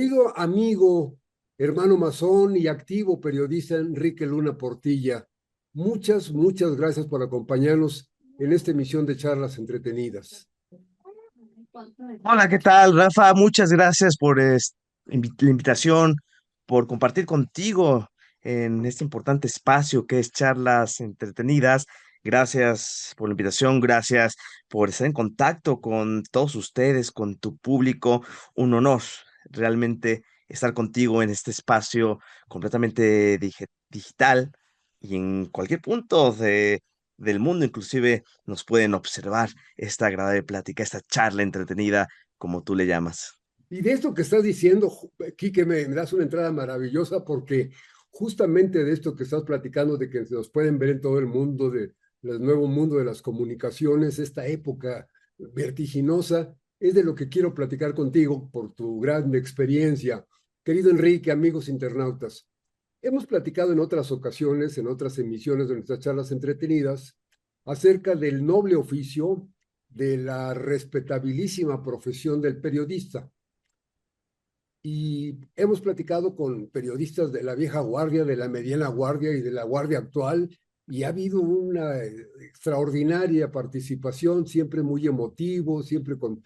Querido amigo, hermano masón y activo periodista Enrique Luna Portilla, muchas gracias por acompañarnos en esta emisión de charlas entretenidas. Hola, ¿qué tal, Rafa? Muchas gracias por la invitación, por compartir contigo en este importante espacio que es Charlas Entretenidas. Gracias por la invitación, gracias por estar en contacto con todos ustedes, con tu público. Un honor realmente estar contigo en este espacio completamente digital y en cualquier punto del mundo, inclusive nos pueden observar esta agradable plática, esta charla entretenida, como tú le llamas. Y de esto que estás diciendo, Quique, me das una entrada maravillosa porque justamente de esto que estás platicando, de que nos pueden ver en todo el mundo, del nuevo mundo de las comunicaciones, esta época vertiginosa, es de lo que quiero platicar contigo por tu gran experiencia. Querido Enrique, amigos internautas, hemos platicado en otras ocasiones, en otras emisiones de nuestras charlas entretenidas, acerca del noble oficio de la respetabilísima profesión del periodista. Y hemos platicado con periodistas de la vieja guardia, de la mediana guardia y de la guardia actual, y ha habido una extraordinaria participación, siempre muy emotivo, siempre con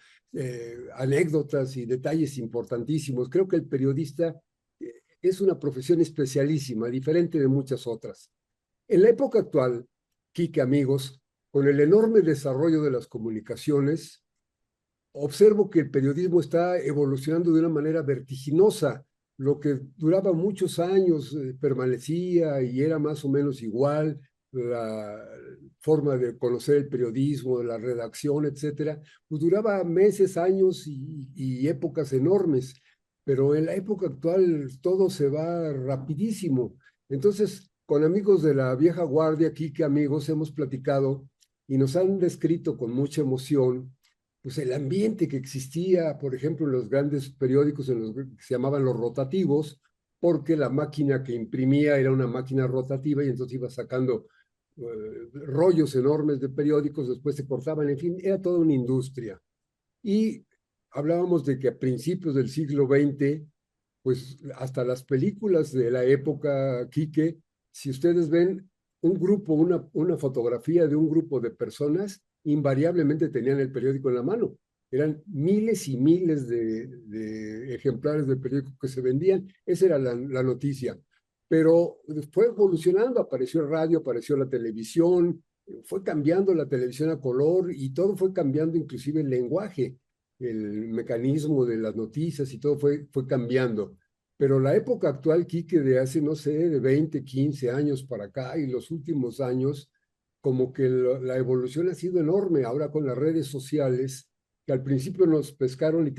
anécdotas y detalles importantísimos. Creo que el periodista es una profesión especialísima, diferente de muchas otras. En la época actual, Quique, amigos, con el enorme desarrollo de las comunicaciones, observo que el periodismo está evolucionando de una manera vertiginosa. Lo que duraba muchos años permanecía y era más o menos igual, la forma de conocer el periodismo, de la redacción, etcétera, pues duraba meses, años y épocas enormes. Pero en la época actual todo se va rapidísimo. Entonces, con amigos de la vieja guardia, aquí que amigos hemos platicado y nos han descrito con mucha emoción pues el ambiente que existía, por ejemplo, en los grandes periódicos en los que se llamaban los rotativos, porque la máquina que imprimía era una máquina rotativa y entonces iba sacando rollos enormes de periódicos, después se cortaban, en fin, era toda una industria. Y hablábamos de que a principios del siglo XX, pues hasta las películas de la época, Quique, si ustedes ven un grupo, una fotografía de un grupo de personas, invariablemente tenían el periódico en la mano. Eran miles y miles de ejemplares del periódico que se vendían. Esa era la noticia. Pero fue evolucionando, apareció el radio, apareció la televisión, fue cambiando la televisión a color y todo fue cambiando, inclusive el lenguaje, el mecanismo de las noticias y todo fue cambiando. Pero la época actual, Quique, de hace, no sé, de 20, 15 años para acá y los últimos años, como que la evolución ha sido enorme ahora con las redes sociales, que al principio nos pescaron y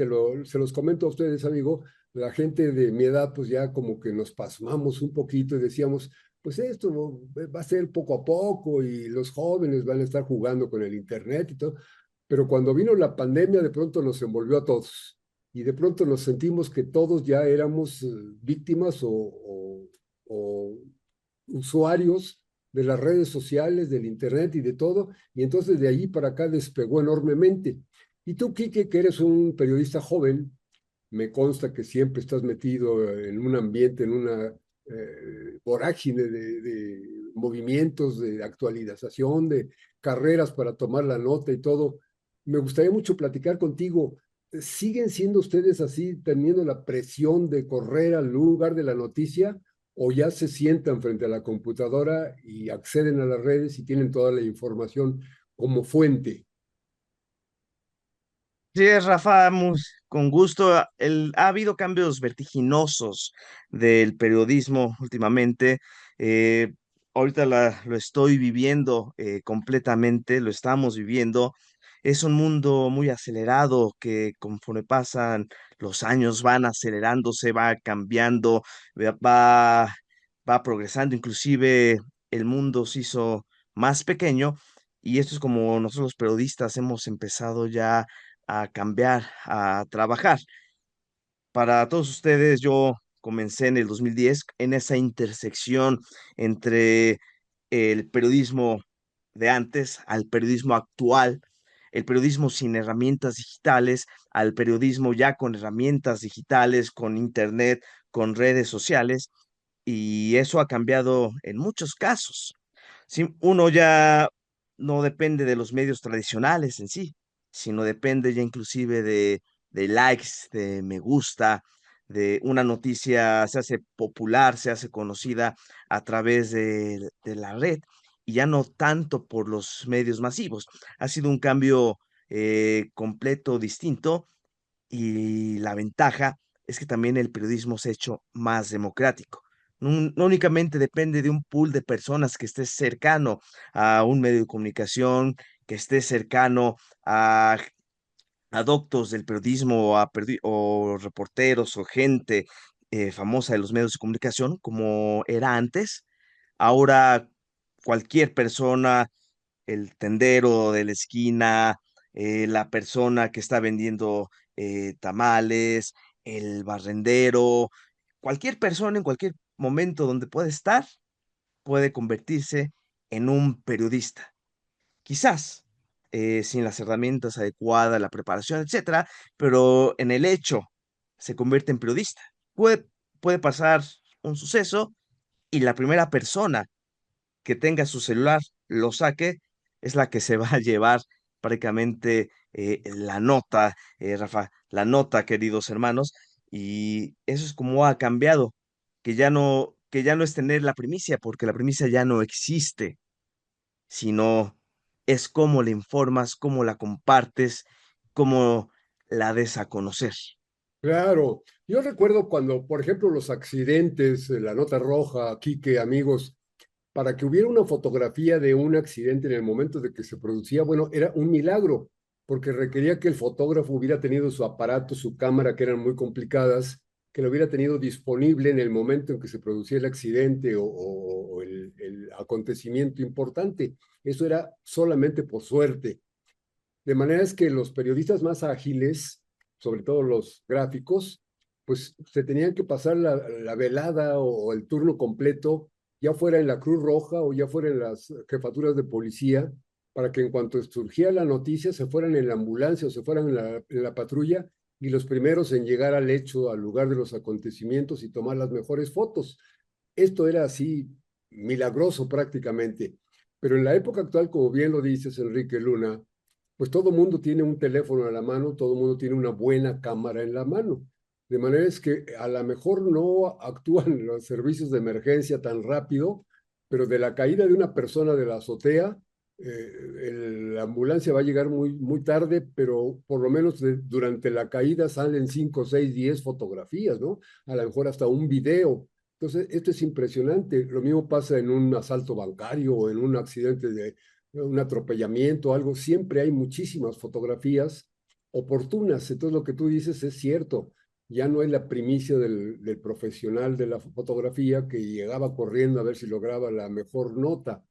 se los comento a ustedes, amigo, la gente de mi edad, pues ya como que nos pasmamos un poquito y decíamos, pues esto va a ser poco a poco y los jóvenes van a estar jugando con el internet y todo. Pero cuando vino la pandemia, de pronto nos envolvió a todos y de pronto nos sentimos que todos ya éramos víctimas o usuarios de las redes sociales, del internet y de todo, y entonces de allí para acá despegó enormemente. Y tú, Quique, que eres un periodista joven, me consta que siempre estás metido en un ambiente, en una vorágine de movimientos, de actualización, de carreras para tomar la nota y todo. Me gustaría mucho platicar contigo. ¿Siguen siendo ustedes así, teniendo la presión de correr al lugar de la noticia o ya se sientan frente a la computadora y acceden a las redes y tienen toda la información como fuente? Sí, Rafa, con gusto. Ha habido cambios vertiginosos del periodismo últimamente. Eh, Ahorita lo estoy viviendo completamente, lo estamos viviendo. Es un mundo muy acelerado que conforme pasan los años van acelerándose, va cambiando, va, va progresando. Inclusive el mundo se hizo más pequeño y esto es como nosotros los periodistas hemos empezado ya a cambiar, a trabajar. Para todos ustedes, yo comencé en el 2010 en esa intersección entre el periodismo de antes al periodismo actual. el periodismo sin herramientas digitales al periodismo ya con herramientas digitales, con internet, con redes sociales, y eso ha cambiado en muchos casos. Sí, uno ya no depende de los medios tradicionales en sí, sino depende ya inclusive de likes, de me gusta, de una noticia se hace popular, se hace conocida a través de la red y ya no tanto por los medios masivos. Ha sido un cambio completo, distinto, y la ventaja es que también el periodismo se ha hecho más democrático. No únicamente depende de un pool de personas que esté cercano a un medio de comunicación, que esté cercano a adoptos del periodismo o reporteros o gente famosa de los medios de comunicación, como era antes. Ahora cualquier persona, el tendero de la esquina, la persona que está vendiendo tamales, el barrendero, cualquier persona en cualquier momento donde puede estar, puede convertirse en un periodista. Quizás sin las herramientas adecuadas, la preparación, etcétera, pero en el hecho se convierte en periodista. Puede pasar un suceso y la primera persona que tenga su celular lo saque, es la que se va a llevar prácticamente la nota, Rafa, la nota, queridos hermanos, y eso es como ha cambiado, que ya no es tener la primicia, porque la primicia ya no existe, sino es cómo la informas, cómo la compartes, cómo la des a conocer. Claro, yo recuerdo cuando, por ejemplo, los accidentes, la nota roja, aquí que amigos, para que hubiera una fotografía de un accidente en el momento de que se producía, bueno, era un milagro, porque requería que el fotógrafo hubiera tenido su aparato, su cámara, que eran muy complicadas, que lo hubiera tenido disponible en el momento en que se producía el accidente o el acontecimiento importante. Eso era solamente por suerte. De manera es que los periodistas más ágiles, sobre todo los gráficos, pues se tenían que pasar la velada o el turno completo, ya fuera en la Cruz Roja o ya fuera en las jefaturas de policía, para que en cuanto surgía la noticia se fueran en la ambulancia o se fueran en la patrulla y los primeros en llegar al hecho, al lugar de los acontecimientos y tomar las mejores fotos. Esto era así milagroso prácticamente. Pero en la época actual, como bien lo dices, Enrique Luna, pues todo mundo tiene un teléfono en la mano, todo mundo tiene una buena cámara en la mano. De manera es que a lo mejor no actúan los servicios de emergencia tan rápido, pero de la caída de una persona de la azotea, la ambulancia va a llegar muy tarde, pero por lo menos durante la caída salen 5, 6, 10 fotografías, ¿no? A lo mejor hasta un video. Entonces, esto es impresionante. Lo mismo pasa en un asalto bancario o en un accidente de un atropellamiento, algo, siempre hay muchísimas fotografías oportunas. Entonces lo que tú dices es cierto. Ya no es la primicia del profesional de la fotografía que llegaba corriendo a ver si lograba la mejor nota.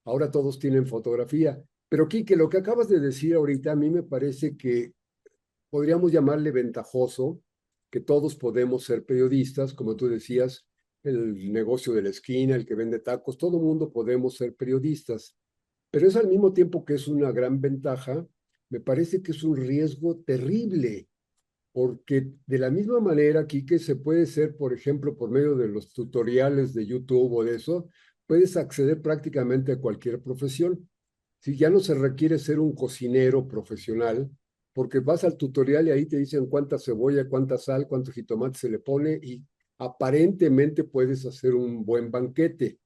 Ahora todos tienen fotografía. Pero Quique, lo que acabas de decir ahorita a mí me parece que podríamos llamarle ventajoso, que todos podemos ser periodistas, como tú decías, el negocio de la esquina, el que vende tacos, todo mundo podemos ser periodistas. Pero es al mismo tiempo que es una gran ventaja, me parece que es un riesgo terrible, porque de la misma manera aquí que se puede ser, por ejemplo, por medio de los tutoriales de YouTube o de eso, puedes acceder prácticamente a cualquier profesión. Si ya no se requiere ser un cocinero profesional, porque vas al tutorial y ahí te dicen cuánta cebolla, cuánta sal, cuánto jitomate se le pone y aparentemente puedes hacer un buen banquete.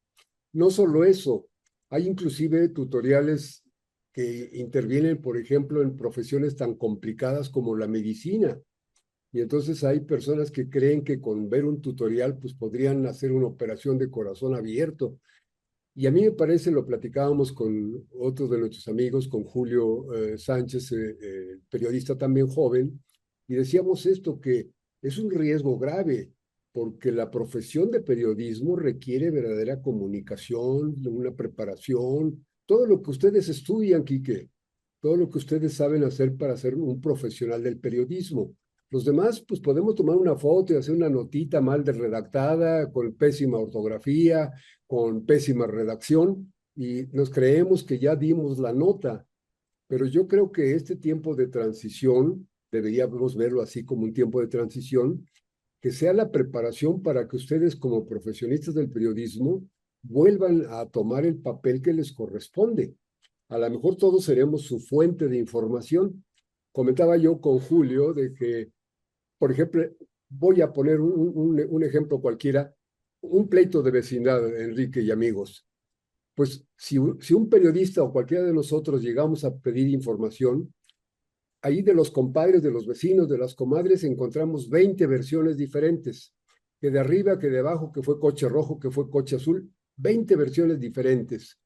No solo eso, hay inclusive tutoriales que intervienen, por ejemplo, en profesiones tan complicadas como la medicina. Y entonces hay personas que creen que con ver un tutorial, pues podrían hacer una operación de corazón abierto. Y a mí me parece, lo platicábamos con otros de nuestros amigos, con Julio Sánchez, periodista también joven, y decíamos esto, que es un riesgo grave, porque la profesión de periodismo requiere verdadera comunicación, una preparación, todo lo que ustedes estudian, Quique, todo lo que ustedes saben hacer para ser un profesional del periodismo. Los demás, pues podemos tomar una foto y hacer una notita mal de redactada, con pésima ortografía, con pésima redacción, y nos creemos que ya dimos la nota, pero yo creo que este tiempo de transición, deberíamos verlo así como un tiempo de transición, que sea la preparación para que ustedes como profesionistas del periodismo vuelvan a tomar el papel que les corresponde. A lo mejor todos seremos su fuente de información. Comentaba yo con Julio de que, por ejemplo, voy a poner un ejemplo cualquiera, un pleito de vecindad, Enrique y amigos. Pues si un periodista o cualquiera de nosotros llegamos a pedir información, ahí de los compadres, de los vecinos, de las comadres, encontramos 20 versiones diferentes, que de arriba, que de abajo, que fue coche rojo, que fue coche azul, 20 versiones diferentes.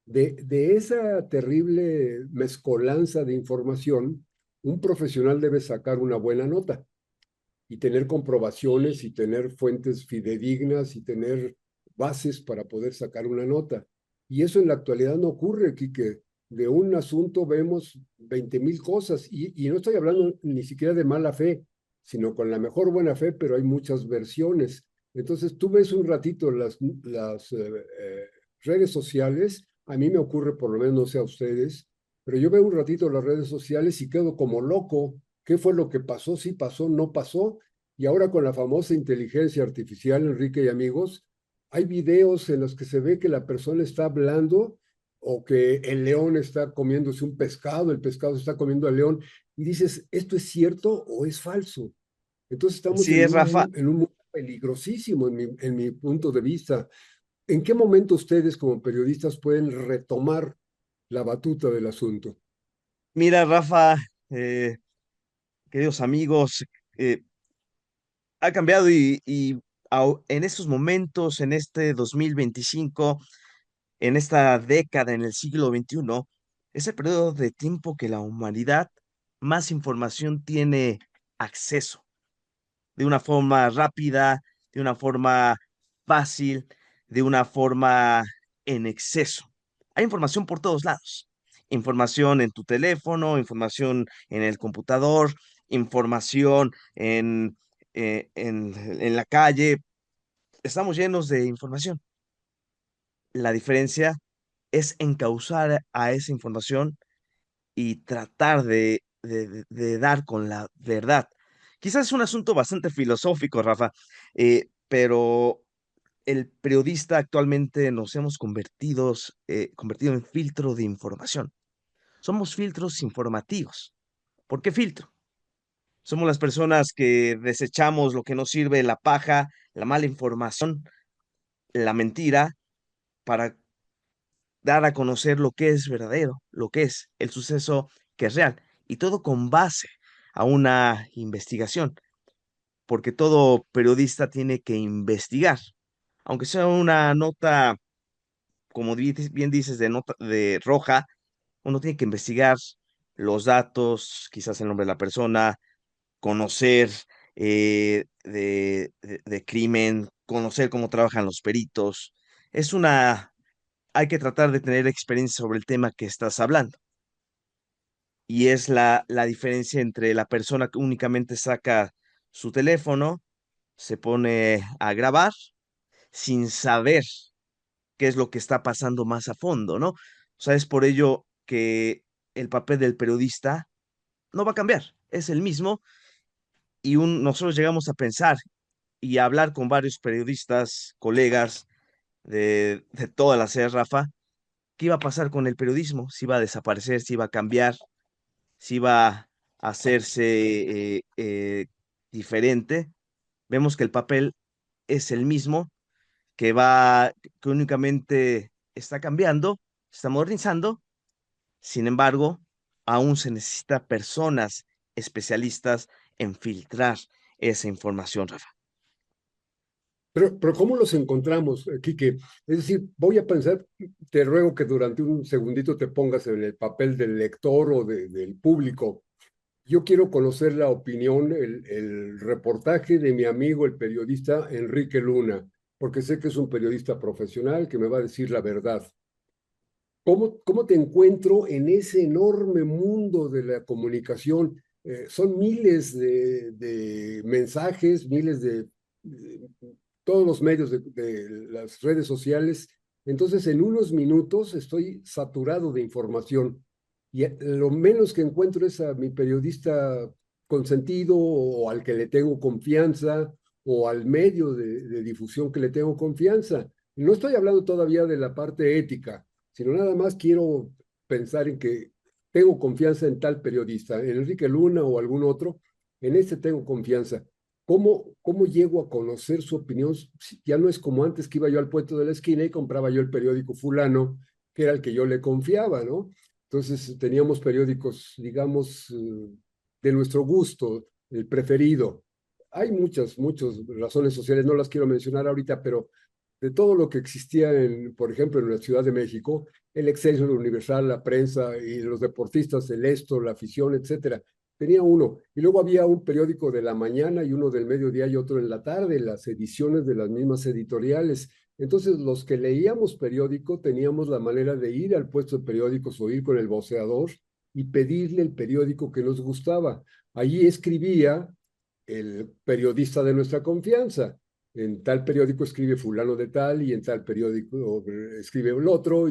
De esa terrible mezcolanza de información, un profesional debe sacar una buena nota y tener comprobaciones y tener fuentes fidedignas y tener bases para poder sacar una nota. Y eso en la actualidad no ocurre, Quique. De un asunto vemos 20,000 cosas y no estoy hablando ni siquiera de mala fe, sino con la mejor buena fe, pero hay muchas versiones. Entonces tú ves un ratito las redes sociales, a mí me ocurre por lo menos, no sé a ustedes, pero yo veo un ratito las redes sociales y quedo como loco. ¿Qué fue lo que pasó? ¿Sí pasó? ¿No pasó? Y ahora con la famosa inteligencia artificial, Enrique y amigos, hay videos en los que se ve que la persona está hablando o que el león está comiéndose un pescado, el pescado se está comiendo al león, y dices, ¿esto es cierto o es falso? Entonces estamos Así es, Rafa. en un mundo peligrosísimo en mi punto de vista. ¿En qué momento ustedes como periodistas pueden retomar la batuta del asunto? Mira, Rafa, eh, queridos amigos, eh, ha cambiado en estos momentos, en este 2025, en esta década, en el siglo XXI, es el periodo de tiempo que la humanidad más información tiene acceso, de una forma rápida, de una forma fácil, de una forma en exceso. Hay información por todos lados. Información en tu teléfono, información en el computador, información en la calle. Estamos llenos de información. La diferencia es encauzar a esa información y tratar de dar con la verdad. Quizás es un asunto bastante filosófico, Rafa, pero el periodista actualmente nos hemos convertido en filtro de información. Somos filtros informativos. ¿Por qué filtro? Somos las personas que desechamos lo que nos sirve, la paja, la mala información, la mentira, para dar a conocer lo que es verdadero, lo que es el suceso que es real, y todo con base a una investigación, porque todo periodista tiene que investigar, aunque sea una nota, como bien dices, de nota de roja, uno tiene que investigar los datos, quizás el nombre de la persona, conocer de crimen, conocer cómo trabajan los peritos. Es una, hay que tratar de tener experiencia sobre el tema que estás hablando. Y es la diferencia entre la persona que únicamente saca su teléfono, se pone a grabar sin saber qué es lo que está pasando más a fondo, ¿no? O sea, es por ello que el papel del periodista no va a cambiar, es el mismo y nosotros llegamos a pensar y a hablar con varios periodistas, colegas de toda la serie, Rafa, qué iba a pasar con el periodismo, si iba a desaparecer, si iba a cambiar, si iba a hacerse diferente. Vemos que el papel es el mismo, que únicamente está cambiando, se está modernizando. Sin embargo, aún se necesita personas especialistas en filtrar esa información, Rafa. Pero ¿cómo los encontramos, Quique? Es decir, voy a pensar, te ruego que durante un segundito te pongas en el papel del lector o del público. Yo quiero conocer la opinión, el reportaje de mi amigo, el periodista Enrique Luna, porque sé que es un periodista profesional que me va a decir la verdad. ¿Cómo te encuentro en ese enorme mundo de la comunicación? Son miles de mensajes, miles de todos los medios de las redes sociales. Entonces, en unos minutos estoy saturado de información. y lo menos que encuentro es a mi periodista consentido o al que le tengo confianza o al medio de difusión que le tengo confianza. Y no estoy hablando todavía de la parte ética, sino nada más quiero pensar en que tengo confianza en tal periodista, en Enrique Luna o algún otro, en este tengo confianza. ¿Cómo llego a conocer su opinión? Ya no es como antes que iba yo al puesto de la esquina y compraba yo el periódico fulano, que era el que yo le confiaba, ¿no? Entonces teníamos periódicos, digamos, de nuestro gusto, el preferido. Hay muchas razones sociales, no las quiero mencionar ahorita, pero de todo lo que existía, por ejemplo, en la Ciudad de México, el Excelsior, el Universal, la prensa y los deportistas, el Esto, la afición, etcétera. Tenía uno. Y luego había un periódico de la mañana y uno del mediodía y otro en la tarde, las ediciones de las mismas editoriales. Entonces, los que leíamos periódico teníamos la manera de ir al puesto de periódicos o ir con el voceador y pedirle el periódico que nos gustaba. Allí escribía el periodista de nuestra confianza. En tal periódico escribe fulano de tal y en tal periódico escribe el otro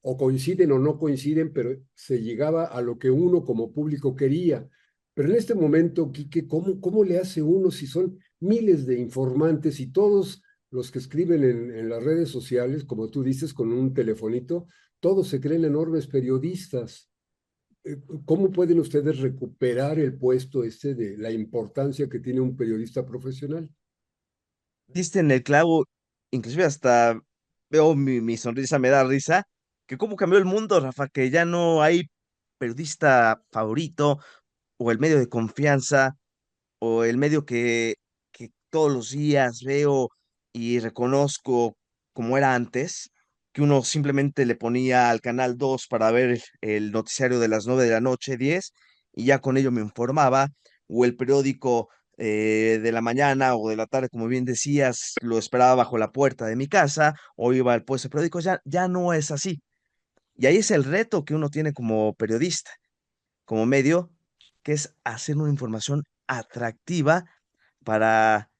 o coinciden o no coinciden, pero se llegaba a lo que uno como público quería. Pero en este momento, Quique, ¿cómo le hace uno si son miles de informantes y todos los que escriben en las redes sociales, como tú dices, con un telefonito, todos se creen enormes periodistas? ¿Cómo pueden ustedes recuperar el puesto este de la importancia que tiene un periodista profesional? Diste en el clavo, inclusive hasta veo mi sonrisa, me da risa, que cómo cambió el mundo, Rafa, que ya no hay periodista favorito o el medio de confianza o el medio que todos los días veo y reconozco como era antes, que uno simplemente le ponía al canal 2 para ver el noticiario de las 9 de la noche, 10 y ya con ello me informaba, o el periódico de la mañana o de la tarde, como bien decías, lo esperaba bajo la puerta de mi casa o iba al puesto de periódicos, ya no es así. Y ahí es el reto que uno tiene como periodista, como medio, que es hacer una información atractiva para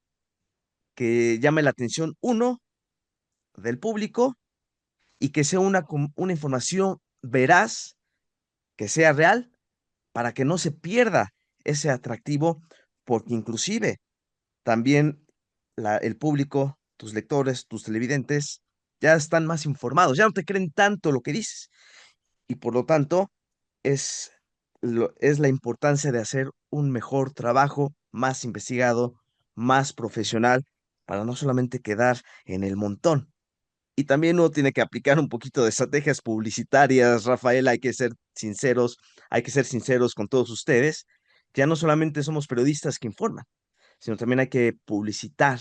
que llame la atención, uno, del público y que sea una información veraz, que sea real, para que no se pierda ese atractivo, porque inclusive también el público, tus lectores, tus televidentes, ya están más informados, ya no te creen tanto lo que dices. Y por lo tanto, es, es la importancia de hacer un mejor trabajo, más investigado, más profesional, para no solamente quedar en el montón. Y también uno tiene que aplicar un poquito de estrategias publicitarias, Rafael, hay que ser sinceros con todos ustedes. Ya no solamente somos periodistas que informan, sino también hay que publicitar,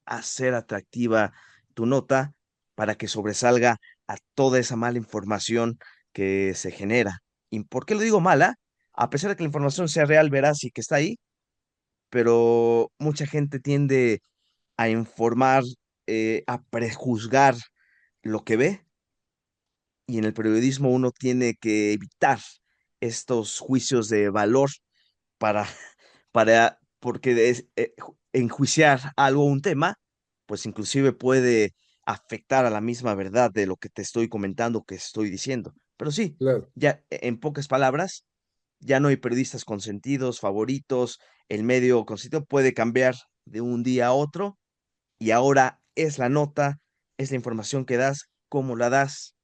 hacer atractiva tu nota para que sobresalga a toda esa mala información que se genera. ¿Y por qué lo digo mala? A pesar de que la información sea real, veraz y que está ahí, pero mucha gente tiende a informar, a prejuzgar lo que ve, y en el periodismo uno tiene que evitar estos juicios de valor para, porque enjuiciar algo, un tema, pues inclusive puede afectar a la misma verdad de lo que te estoy comentando, que estoy diciendo. Pero sí, Claro. ya en pocas palabras, ya no hay periodistas consentidos, favoritos, el medio consentido puede cambiar de un día a otro y ahora es la nota, es la información que das, cómo la das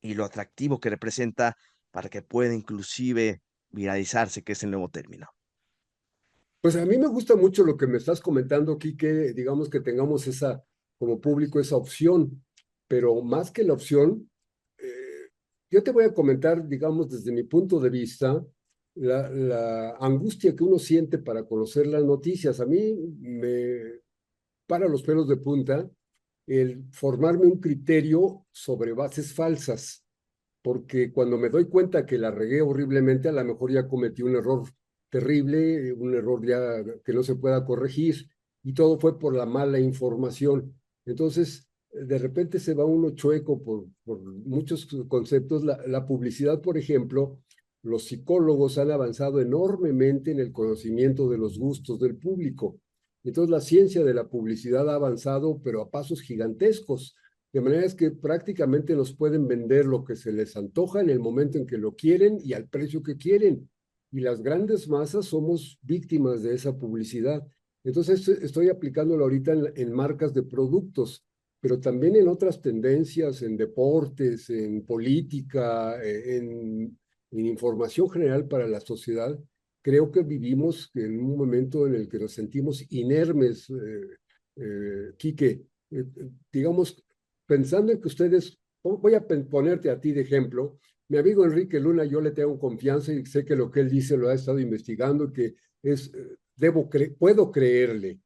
y lo atractivo que representa para que pueda inclusive viralizarse, que es el nuevo término. Pues a mí me gusta mucho lo que me estás comentando aquí, que digamos que tengamos esa, como público, esa opción, pero más que la opción, eh, yo te voy a comentar, digamos, desde mi punto de vista, la angustia que uno siente para conocer las noticias. A mí me para los pelos de punta el formarme un criterio sobre bases falsas, porque cuando me doy cuenta que la regué horriblemente, a lo mejor ya cometí un error terrible, un error ya que no se pueda corregir, y todo fue por la mala información. Entonces, de repente se va uno chueco por muchos conceptos. La publicidad, por ejemplo, los psicólogos han avanzado enormemente en el conocimiento de los gustos del público. Entonces, la ciencia de la publicidad ha avanzado, pero a pasos gigantescos. de manera es que prácticamente nos pueden vender lo que se les antoja en el momento en que lo quieren y al precio que quieren. Y las grandes masas somos víctimas de esa publicidad. Entonces estoy aplicándolo ahorita en marcas de productos, pero también en otras tendencias, en deportes, en política, en información general para la sociedad. Creo que vivimos en un momento en el que nos sentimos inermes, Quique. Digamos, pensando en que ustedes, voy a ponerte a ti de ejemplo, mi amigo Enrique Luna, yo le tengo confianza y sé que lo que él dice lo ha estado investigando y que es, puedo creerle,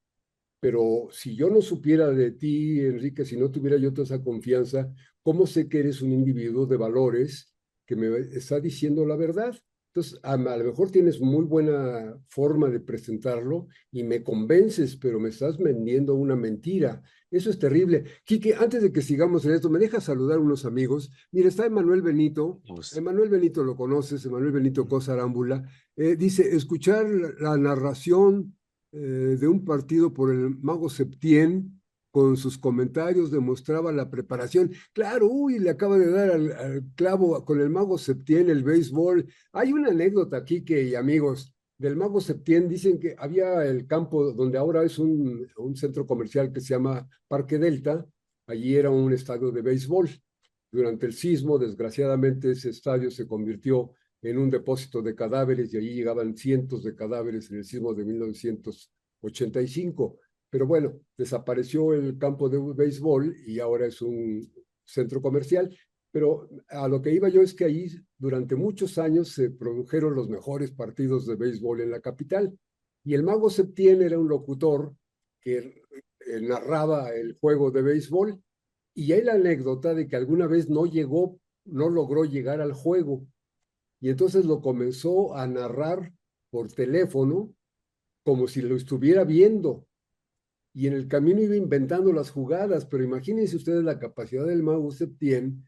pero si yo no supiera de ti, Enrique, si no tuviera yo toda esa confianza, ¿cómo sé que eres un individuo de valores que me está diciendo la verdad? Entonces, a lo mejor tienes muy buena forma de presentarlo y me convences, pero me estás vendiendo una mentira. Eso es terrible. Quique, antes de que sigamos en esto, me dejas saludar a unos amigos. Mira, está Emanuel Benito. Pues, Emanuel Benito lo conoces, Emanuel Benito Cosa Arámbula. Dice, escuchar la narración de un partido por el mago Septién, con sus comentarios demostraba la preparación. Claro, uy, le acaba de dar al clavo con el mago Septién, el béisbol. Hay una anécdota aquí que, amigos, del mago Septién, dicen que había el campo donde ahora es un centro comercial que se llama Parque Delta. Allí era un estadio de béisbol. Durante el sismo, desgraciadamente, ese estadio se convirtió en un depósito de cadáveres y allí llegaban cientos de cadáveres en el sismo de 1985. Pero bueno, desapareció el campo de béisbol y ahora es un centro comercial. Pero a lo que iba yo es que allí durante muchos años se produjeron los mejores partidos de béisbol en la capital. Y el mago Septién era un locutor que narraba el juego de béisbol. Y hay la anécdota de que alguna vez no llegó, no logró llegar al juego y entonces lo comenzó a narrar por teléfono como si lo estuviera viendo. Y en el camino iba inventando las jugadas, pero imagínense ustedes la capacidad del mago Septién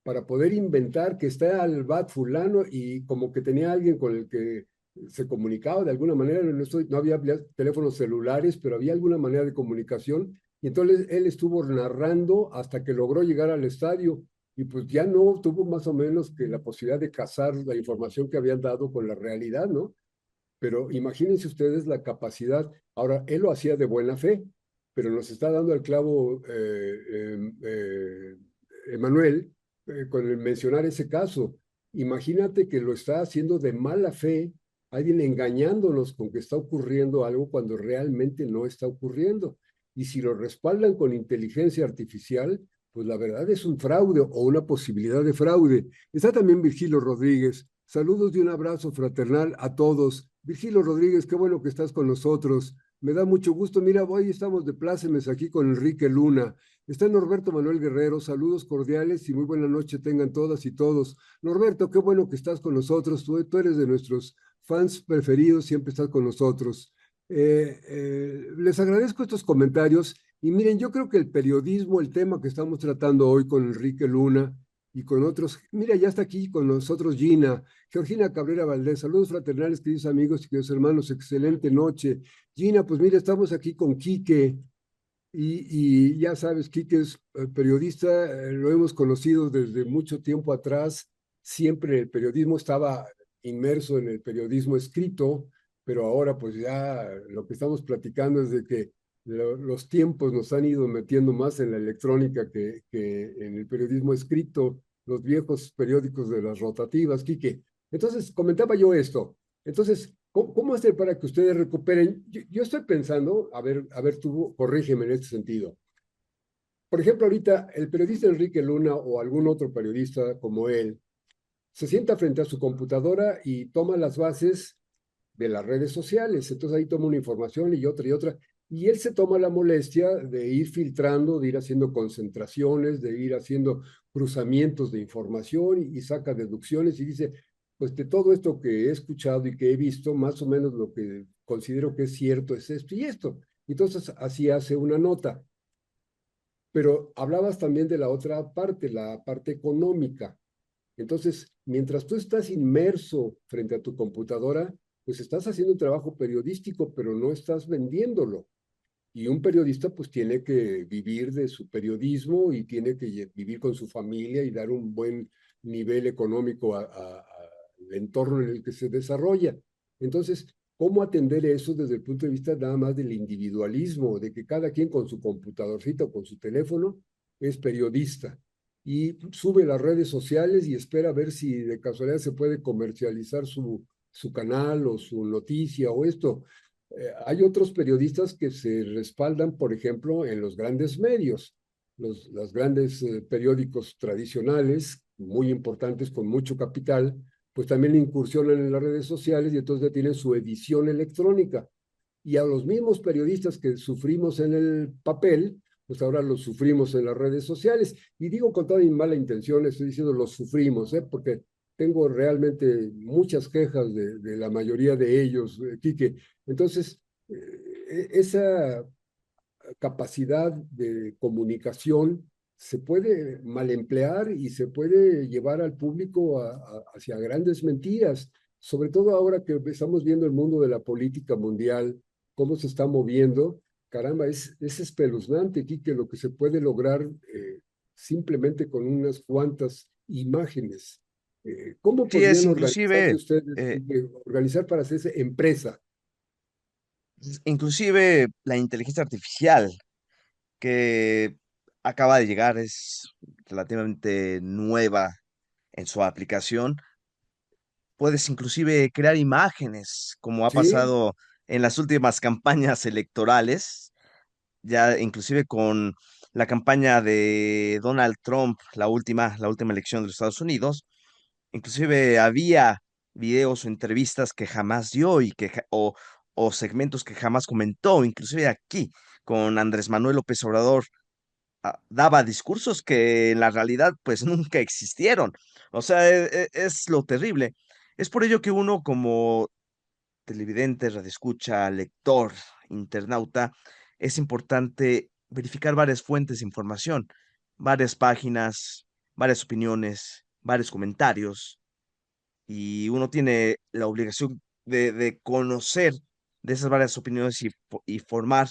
para poder inventar que está al bat fulano y como que tenía alguien con el que se comunicaba de alguna manera, no había teléfonos celulares, pero había alguna manera de comunicación, y entonces él estuvo narrando hasta que logró llegar al estadio, y pues ya no tuvo más o menos que la posibilidad de casar la información que habían dado con la realidad, ¿no? Pero imagínense ustedes la capacidad. Ahora, él lo hacía de buena fe, pero nos está dando el clavo Emanuel con el mencionar ese caso. Imagínate que lo está haciendo de mala fe, alguien engañándonos con que está ocurriendo algo cuando realmente no está ocurriendo. Y si lo respaldan con inteligencia artificial, pues la verdad es un fraude o una posibilidad de fraude. Está también Virgilio Rodríguez. Saludos y un abrazo fraternal a todos. Virgilio Rodríguez, qué bueno que estás con nosotros. Me da mucho gusto. Mira, hoy estamos de plácemes aquí con Enrique Luna. Está Norberto Manuel Guerrero. Saludos cordiales y muy buena noche tengan todas y todos. Norberto, qué bueno que estás con nosotros. Tú eres de nuestros fans preferidos, siempre estás con nosotros. Les agradezco estos comentarios y miren, yo creo que el periodismo, el tema que estamos tratando hoy con Enrique Luna y con otros, mira, ya está aquí con nosotros Gina. Georgina Cabrera Valdés, saludos fraternales, queridos amigos y queridos hermanos, excelente noche. Gina, pues mira, estamos aquí con Quique y ya sabes, Quique es periodista, lo hemos conocido desde mucho tiempo atrás, siempre el periodismo estaba inmerso en el periodismo escrito, pero ahora pues ya lo que estamos platicando es de que los tiempos nos han ido metiendo más en la electrónica que en el periodismo escrito, los viejos periódicos de las rotativas, Quique. Entonces, comentaba yo esto. Entonces, ¿cómo hacer para que ustedes recuperen? Yo estoy pensando, a ver, tú corrígeme en este sentido. Por ejemplo, ahorita el periodista Enrique Luna o algún otro periodista como él se sienta frente a su computadora y toma las bases de las redes sociales. Entonces ahí toma una información y otra y otra. Y él se toma la molestia de ir filtrando, de ir haciendo concentraciones, de ir haciendo cruzamientos de información y saca deducciones y dice, pues de todo esto que he escuchado y que he visto, más o menos lo que considero que es cierto es esto y esto. Entonces así hace una nota. Pero hablabas también de la otra parte, la parte económica. Entonces, mientras tú estás inmerso frente a tu computadora, pues estás haciendo un trabajo periodístico, pero no estás vendiéndolo. Y un periodista pues tiene que vivir de su periodismo y tiene que vivir con su familia y dar un buen nivel económico al entorno en el que se desarrolla. Entonces, ¿cómo atender eso desde el punto de vista nada más del individualismo, de que cada quien con su computadorcita o con su teléfono es periodista y sube las redes sociales y espera ver si de casualidad se puede comercializar su canal o su noticia o esto? Hay otros periodistas que se respaldan, por ejemplo, en los grandes medios, los grandes periódicos tradicionales, muy importantes, con mucho capital, pues también incursionan en las redes sociales y entonces ya tienen su edición electrónica. Y a los mismos periodistas que sufrimos en el papel, pues ahora los sufrimos en las redes sociales. Y digo con toda mi mala intención, estoy diciendo los sufrimos, porque tengo realmente muchas quejas de la mayoría de ellos, Quique. Entonces, esa capacidad de comunicación se puede mal emplear y se puede llevar al público hacia grandes mentiras, sobre todo ahora que estamos viendo el mundo de la política mundial, cómo se está moviendo. Caramba, es espeluznante aquí que lo que se puede lograr simplemente con unas cuantas imágenes. ¿Cómo Sí, es podrían organizarse inclusive, ustedes, eh, organizar para hacerse empresa? inclusive la inteligencia artificial que acaba de llegar, es relativamente nueva en su aplicación. Puedes inclusive crear imágenes, como ha Sí, pasado en las últimas campañas electorales, ya inclusive con la campaña de Donald Trump, la última elección de los Estados Unidos. Inclusive había videos o entrevistas que jamás dio o segmentos que jamás comentó. Inclusive aquí con Andrés Manuel López Obrador, daba discursos que en la realidad pues nunca existieron. O sea, es lo terrible. Es por ello que uno como televidente, radioescucha, lector, internauta, es importante verificar varias fuentes de información, varias páginas, varias opiniones, varios comentarios, y uno tiene la obligación de conocer de esas varias opiniones y formar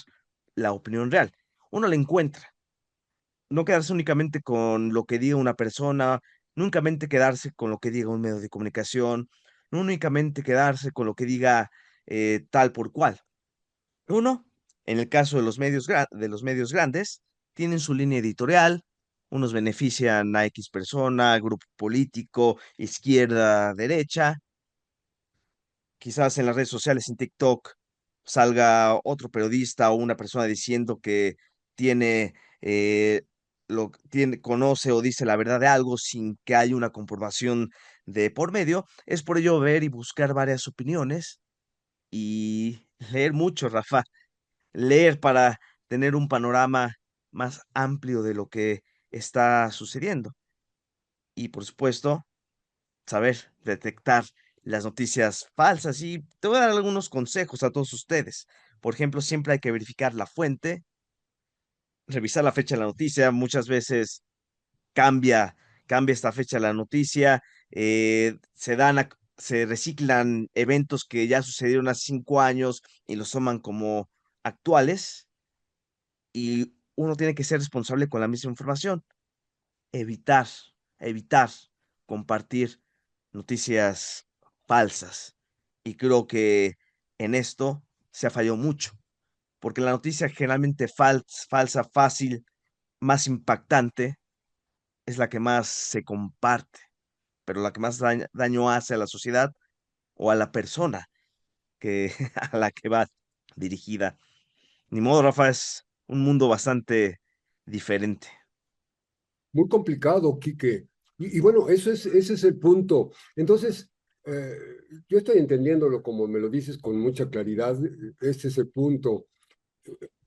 la opinión real. Uno la encuentra, no quedarse únicamente con lo que diga una persona, no únicamente quedarse con lo que diga un medio de comunicación, no únicamente quedarse con lo que diga tal por cual. Uno, en el caso de los medios grandes, tienen su línea editorial, unos benefician a X persona, grupo político, izquierda, derecha. Quizás en las redes sociales, en TikTok, salga otro periodista o una persona diciendo que tiene, conoce o dice la verdad de algo sin que haya una comprobación de por medio. Es por ello ver y buscar varias opiniones y leer mucho, Rafa, leer para tener un panorama más amplio de lo que está sucediendo. Y por supuesto, saber detectar las noticias falsas. Y te voy a dar algunos consejos a todos ustedes. Por ejemplo, siempre hay que verificar la fuente, revisar la fecha de la noticia. Muchas veces cambia, cambia esta fecha de la noticia. Se reciclan eventos que ya sucedieron hace 5 años y los toman como actuales. Y uno tiene que ser responsable con la misma información. Evitar, evitar compartir noticias falsas. Y creo que en esto se ha fallado mucho, porque la noticia generalmente falsa, fácil, más impactante, es la que más se comparte, pero la que más daño hace a la sociedad o a la persona que, a la que va dirigida. Ni modo, Rafa, es un mundo bastante diferente. muy complicado, Quique. Y bueno, ese es el punto. Entonces, eh, yo estoy entendiéndolo como me lo dices con mucha claridad. Este es el punto.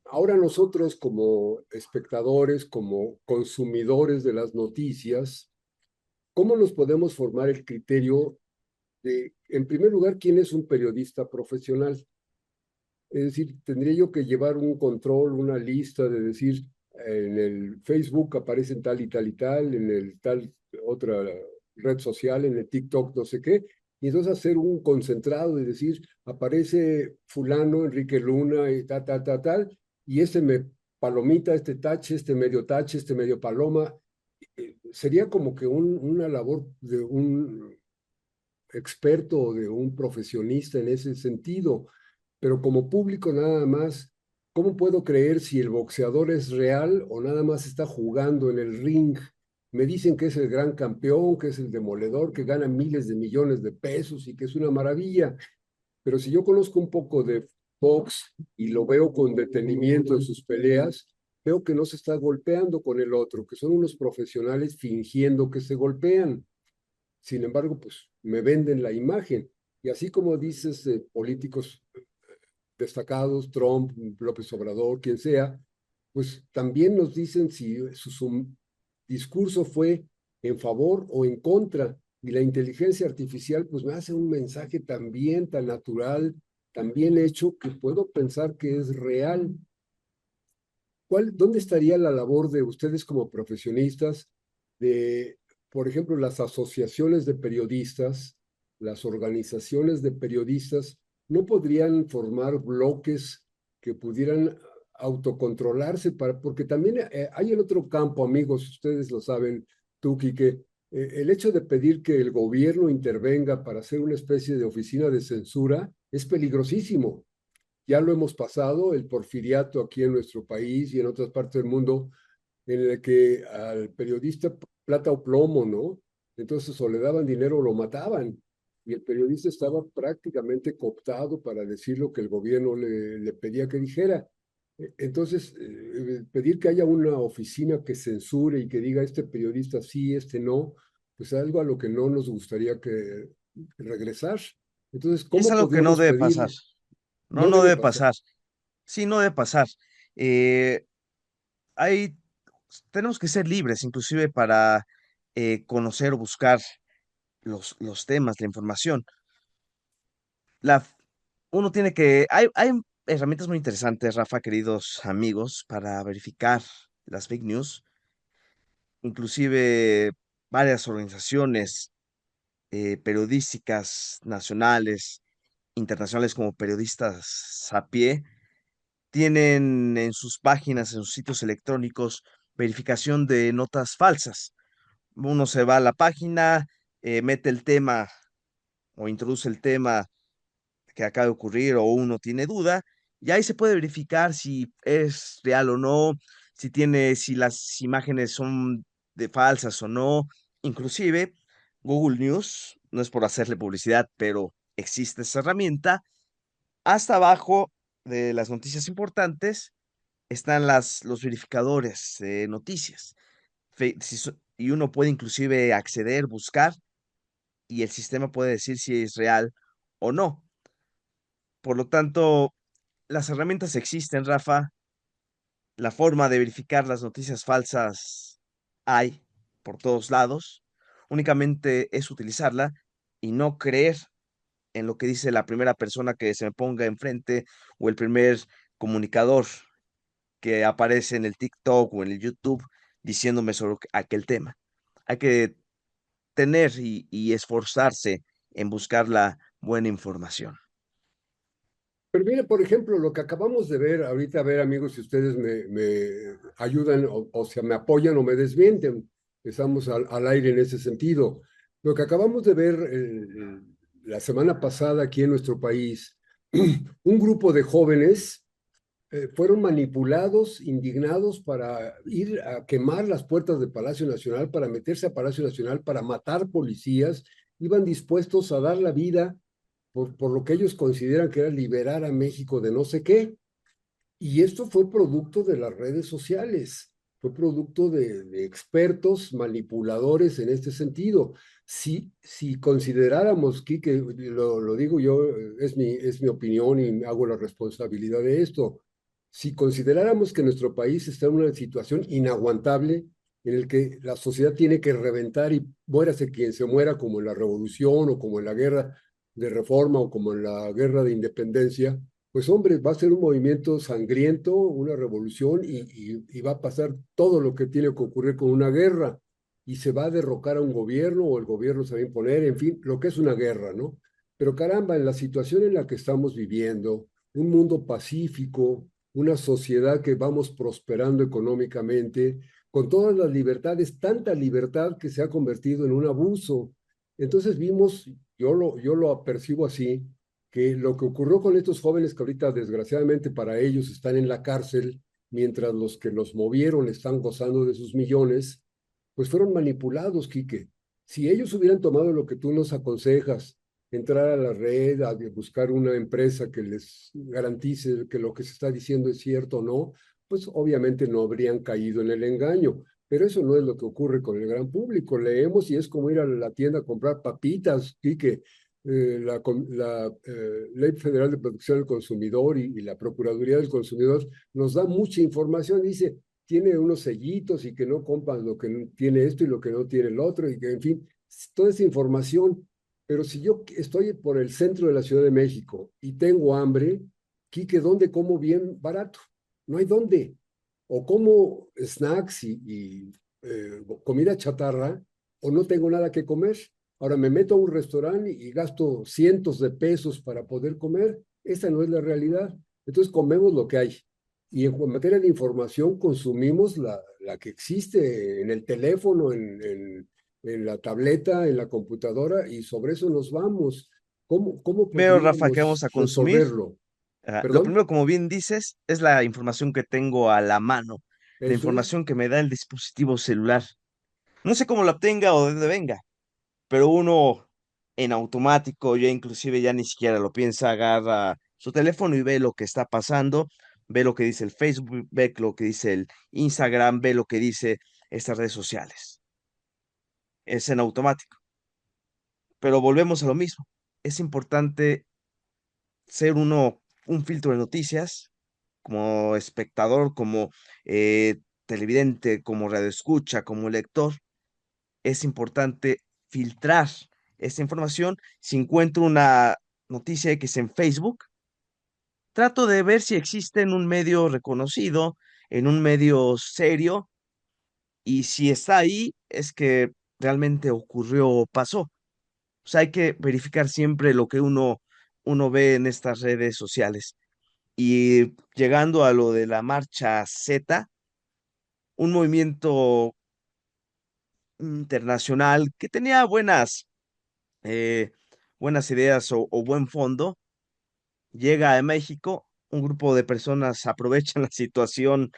Ahora nosotros como espectadores, como consumidores de las noticias, ¿cómo nos podemos formar el criterio de, en primer lugar, quién es un periodista profesional? Es decir, tendría yo que llevar un control, una lista de decir, en el Facebook aparecen tal y tal y tal, en el tal otra red social, en el TikTok, no sé qué, y entonces hacer un concentrado y decir, aparece fulano, Enrique Luna y tal, tal, tal, tal, y este me palomita, este tache, este medio tache, este medio paloma. Sería como que una labor de un experto o de un profesionista en ese sentido, pero como público nada más, ¿cómo puedo creer si el boxeador es real o nada más está jugando en el ring? Me dicen que es el gran campeón, que es el demoledor, que gana miles de millones de pesos y que es una maravilla, pero si yo conozco un poco de box y lo veo con detenimiento en sus peleas, veo que no se está golpeando con el otro, que son unos profesionales fingiendo que se golpean. Sin embargo, pues me venden la imagen. Y así como dices, políticos destacados, Trump, López Obrador, quien sea, pues también nos dicen si su discurso fue en favor o en contra. Y la inteligencia artificial pues me hace un mensaje también tan natural, tan bien hecho, que puedo pensar que es real. ¿Dónde estaría la labor de ustedes como profesionistas de, por ejemplo, las asociaciones de periodistas, las organizaciones de periodistas, no podrían formar bloques que pudieran autocontrolarse porque también hay el otro campo, amigos, ustedes lo saben, tú, Quique, el hecho de pedir que el gobierno intervenga para hacer una especie de oficina de censura es peligrosísimo. Ya lo hemos pasado, el porfiriato aquí en nuestro país y en otras partes del mundo, en el que al periodista plata o plomo, ¿no? Entonces o le daban dinero o lo mataban. Y el periodista estaba prácticamente cooptado para decir lo que el gobierno le pedía que dijera. Entonces, pedir que haya una oficina que censure y que diga este periodista sí, este no, pues es algo a lo que no nos gustaría que regresar. Entonces, Y es ¿cómo algo que no podríamos debe pasar. pedir? No, No no debe debe pasar. pasar. Sí, no debe pasar. Eh, hay, tenemos que ser libres, inclusive para conocer o buscar los temas, la información. La, uno tiene que, hay herramientas muy interesantes, Rafa, queridos amigos, para verificar las fake news. Inclusive varias organizaciones periodísticas nacionales, internacionales como periodistas a pie, tienen en sus páginas, en sus sitios electrónicos, verificación de notas falsas. Uno se va a la página, mete el tema o introduce el tema que acaba de ocurrir o uno tiene duda, y ahí se puede verificar si es real o no, si las imágenes son de falsas o no. Inclusive Google News, no es por hacerle publicidad, pero existe esa herramienta. Hasta abajo de las noticias importantes están los verificadores de noticias. Y uno puede inclusive acceder, buscar, y el sistema puede decir si es real o no. Por lo tanto, las herramientas existen, Rafa. La forma de verificar las noticias falsas hay por todos lados. Únicamente es utilizarla y no creer en lo que dice la primera persona que se me ponga enfrente o el primer comunicador que aparece en el TikTok o en el YouTube diciéndome sobre aquel tema. Hay que tener y esforzarse en buscar la buena información. Pero mire, por ejemplo, lo que acabamos de ver ahorita, a ver, amigos, si ustedes me ayudan o sea, me apoyan o me desmienten, estamos al aire en ese sentido. Lo que acabamos de ver la semana pasada aquí en nuestro país, un grupo de jóvenes fueron manipulados, indignados para ir a quemar las puertas de Palacio Nacional, para meterse a Palacio Nacional, para matar policías, iban dispuestos a dar la vida por lo que ellos consideran que era liberar a México de no sé qué. Y esto fue producto de las redes sociales, fue producto de expertos manipuladores en este sentido. Si consideráramos, Quique, lo digo yo, es mi opinión y hago la responsabilidad de esto, si consideráramos que nuestro país está en una situación inaguantable en el que la sociedad tiene que reventar y muérase quien se muera, como en la revolución o como en la guerra de reforma o como en la guerra de independencia, pues hombre, va a ser un movimiento sangriento, una revolución y va a pasar todo lo que tiene que ocurrir con una guerra y se va a derrocar a un gobierno o el gobierno se va a imponer, en fin, lo que es una guerra, ¿no? Pero caramba, en la situación en la que estamos viviendo, un mundo pacífico, una sociedad que vamos prosperando económicamente, con todas las libertades, tanta libertad que se ha convertido en un abuso. Entonces vimos, yo lo percibo así, que lo que ocurrió con estos jóvenes que ahorita desgraciadamente para ellos están en la cárcel, mientras los que los movieron están gozando de sus millones, pues fueron manipulados, Quique. Si ellos hubieran tomado lo que tú nos aconsejas, entrar a la red, a buscar una empresa que les garantice que lo que se está diciendo es cierto o no, pues obviamente no habrían caído en el engaño. Pero eso no es lo que ocurre con el gran público. Leemos y es como ir a la tienda a comprar papitas, Quique. La Ley Federal de Protección del Consumidor y la Procuraduría del Consumidor nos da mucha información. Dice, tiene unos sellitos y que no compran lo que tiene esto y lo que no tiene el otro, y que, en fin, toda esa información. Pero si yo estoy por el centro de la Ciudad de México y tengo hambre, Quique, ¿dónde como bien barato? No hay dónde. O como snacks y comida chatarra, o no tengo nada que comer. Ahora me meto a un restaurante y gasto cientos de pesos para poder comer. Esa no es la realidad. Entonces comemos lo que hay. Y en materia de información, consumimos la que existe en el teléfono, en la tableta, en la computadora, y sobre eso nos vamos. ¿Cómo Veo, Rafa, que vamos podríamos a consumir. resolverlo? Lo ¿Perdón? primero, como bien dices, es la información que tengo a la mano, la Eso es. información que me da el dispositivo celular. No sé cómo la obtenga o de dónde venga, pero uno en automático, ya inclusive ya ni siquiera lo piensa, agarra su teléfono y ve lo que está pasando, ve lo que dice el Facebook, ve lo que dice el Instagram, ve lo que dice estas redes sociales. Es en automático. Pero volvemos a lo mismo. Es importante ser uno un filtro de noticias como espectador, como televidente, como radioescucha, como lector. Es importante filtrar esta información. Si encuentro una noticia X en Facebook, trato de ver si existe en un medio reconocido, en un medio serio, y si está ahí, es que realmente ocurrió o pasó. O sea, hay que verificar siempre lo que uno ve en estas redes sociales. Y llegando a lo de la marcha Z, un movimiento internacional que tenía eh, buenas ideas o buen fondo, llega a México, un grupo de personas aprovechan la situación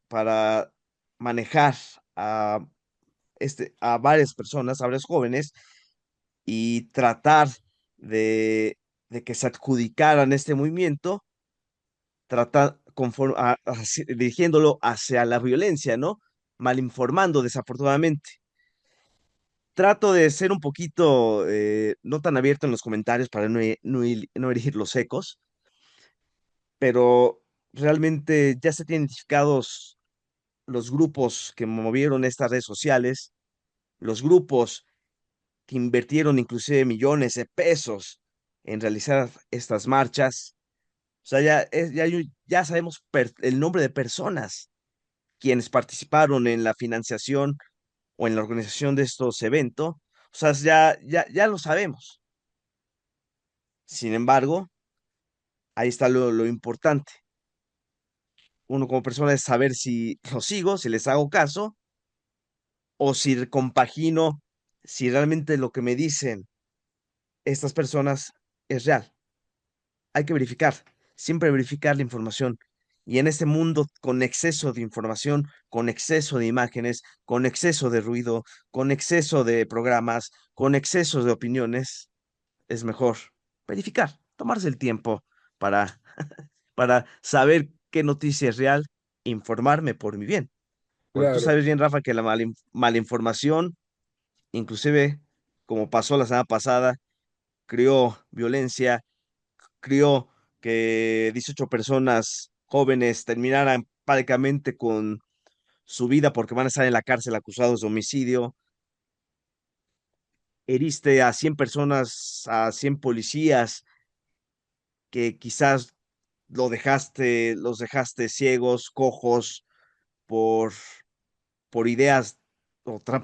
para manejar a, a varias personas, a varios jóvenes, y tratar de, de que se adjudicaran este movimiento, dirigiéndolo hacia la violencia, ¿no? Malinformando, desafortunadamente. Trato de ser un poquito no tan abierto en los comentarios para no erigir los ecos, pero realmente ya se tienen identificados los grupos que movieron estas redes sociales, los grupos que invirtieron inclusive millones de pesos en realizar estas marchas. O sea, ya sabemos el nombre de personas quienes participaron en la financiación o en la organización de estos eventos. O sea, ya lo sabemos. Sin embargo, ahí está lo importante. Uno como persona es saber si los sigo, si les hago caso, o si compagino, si realmente lo que me dicen estas personas es real. Hay que verificar, siempre verificar la información. Y en este mundo con exceso de información, con exceso de imágenes, con exceso de ruido, con exceso de programas, con exceso de opiniones, es mejor verificar, tomarse el tiempo para, para saber qué noticia es real, informarme por mi bien. Porque tú Claro. sabes bien, Rafa, que la malinformación, inclusive como pasó la semana pasada, creó violencia, crió que 18 personas jóvenes terminaran prácticamente con su vida porque van a estar en la cárcel acusados de homicidio. Heriste a 100 personas, a 100 policías que quizás los dejaste ciegos, cojos por, por ideas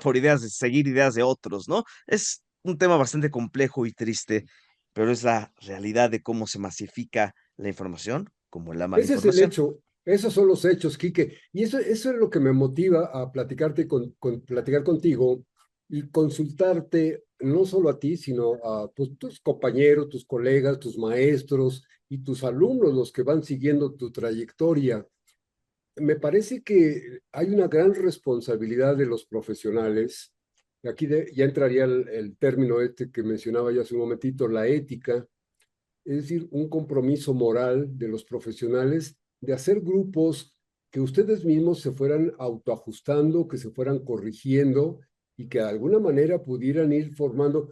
por ideas de seguir ideas de otros, ¿no? Es un tema bastante complejo y triste, pero es la realidad de cómo se masifica la información como la mala Ese es el información. hecho, esos son los hechos, Quique. Y eso es lo que me motiva a platicarte platicar contigo y consultarte, no solo a ti, sino a pues, tus compañeros, tus colegas, tus maestros y tus alumnos, los que van siguiendo tu trayectoria. Me parece que hay una gran responsabilidad de los profesionales. Aquí ya entraría el término este que mencionaba ya hace un momentito, la ética, es decir, un compromiso moral de los profesionales de hacer grupos que ustedes mismos se fueran autoajustando, que se fueran corrigiendo y que de alguna manera pudieran ir formando.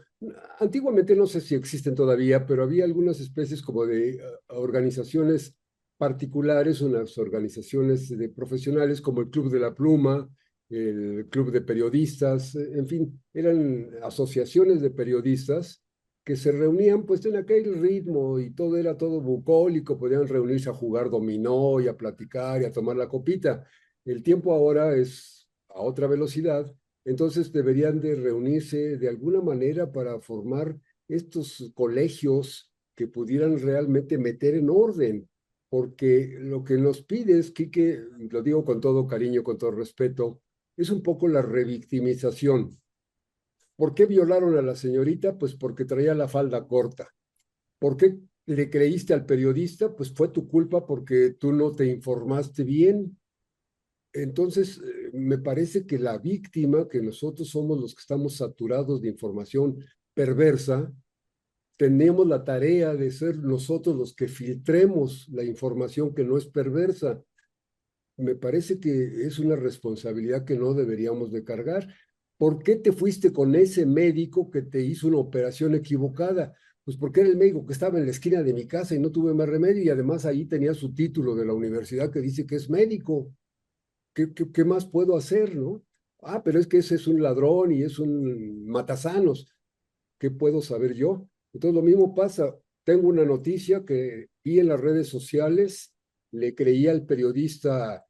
Antiguamente no sé si existen todavía, pero había algunas especies como de organizaciones particulares, unas organizaciones de profesionales como el Club de la Pluma, el Club de Periodistas, en fin, eran asociaciones de periodistas que se reunían pues en aquel ritmo y todo era todo bucólico, podían reunirse a jugar dominó y a platicar y a tomar la copita. El tiempo ahora es a otra velocidad, entonces deberían de reunirse de alguna manera para formar estos colegios que pudieran realmente meter en orden, porque lo que nos pides, Quique, lo digo con todo cariño, con todo respeto, es un poco la revictimización. ¿Por qué violaron a la señorita? Pues porque traía la falda corta. ¿Por qué le creíste al periodista? Pues fue tu culpa porque tú no te informaste bien. Entonces, me parece que la víctima, que nosotros somos los que estamos saturados de información perversa, tenemos la tarea de ser nosotros los que filtremos la información que no es perversa. Me parece que es una responsabilidad que no deberíamos de cargar. ¿Por qué te fuiste con ese médico que te hizo una operación equivocada? Pues porque era el médico que estaba en la esquina de mi casa y no tuve más remedio y además ahí tenía su título de la universidad que dice que es médico. ¿Qué más puedo hacer, no? Ah, pero es que ese es un ladrón y es un matasanos. ¿Qué puedo saber yo? Entonces lo mismo pasa. Tengo una noticia que vi en las redes sociales, le creí al periodista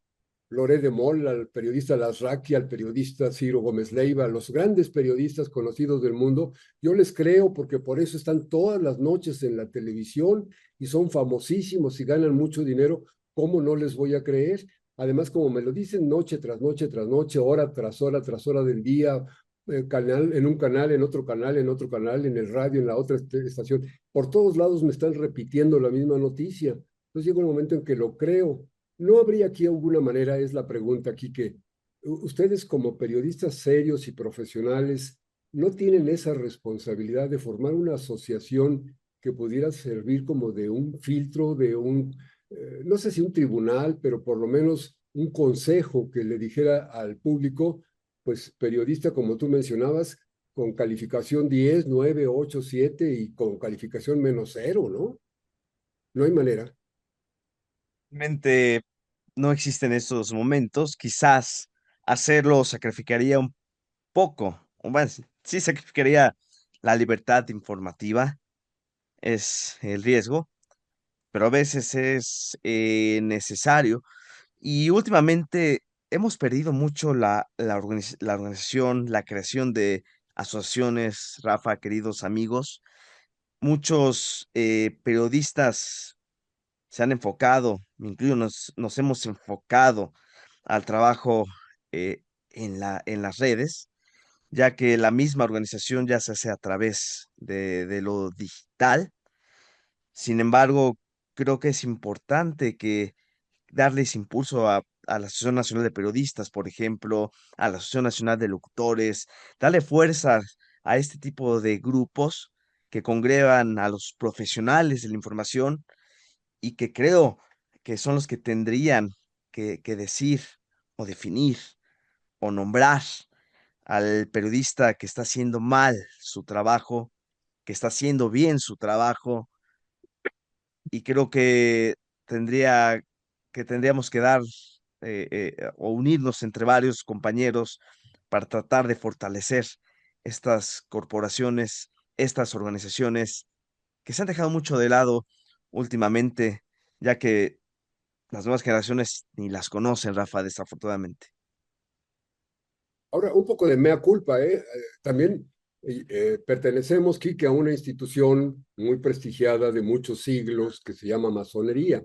Loré de Moll, al periodista Lasraki, al periodista Ciro Gómez Leiva, a los grandes periodistas conocidos del mundo. Yo les creo porque por eso están todas las noches en la televisión y son famosísimos y ganan mucho dinero. ¿Cómo no les voy a creer? Además, como me lo dicen noche tras noche tras noche, hora tras hora del día, canal, en un canal, en otro canal, en otro canal, en el radio, en la otra estación, por todos lados me están repitiendo la misma noticia. Entonces llega un momento en que lo creo. ¿No habría aquí alguna manera, es la pregunta aquí, que ustedes como periodistas serios y profesionales no tienen esa responsabilidad de formar una asociación que pudiera servir como de un filtro, de un, no sé si un tribunal, pero por lo menos un consejo que le dijera al público, pues periodista como tú mencionabas, con calificación 10, 9, 8, 7 y con calificación menos cero, ¿no? No hay manera. Realmente no existen esos momentos. Quizás hacerlo sacrificaría un poco, o bueno, sí sacrificaría la libertad informativa, es el riesgo, pero a veces es necesario. Y últimamente hemos perdido mucho la organización, la creación de asociaciones, Rafa, queridos amigos. Muchos periodistas se han enfocado, me incluyo, nos hemos enfocado al trabajo en las redes, ya que la misma organización ya se hace a través de lo digital. Sin embargo, creo que es importante que darles impulso a la Asociación Nacional de Periodistas, por ejemplo, a la Asociación Nacional de Locutores, darle fuerza a este tipo de grupos que congregan a los profesionales de la información y que creo que son los que tendrían que decir o definir o nombrar al periodista que está haciendo mal su trabajo, que está haciendo bien su trabajo, y creo que tendría tendríamos que dar o unirnos entre varios compañeros para tratar de fortalecer estas corporaciones, estas organizaciones que se han dejado mucho de lado últimamente, ya que las nuevas generaciones ni las conocen, Rafa, desafortunadamente. Ahora, un poco de mea culpa, ¿eh? También pertenecemos, Quique, a una institución muy prestigiada de muchos siglos que se llama masonería.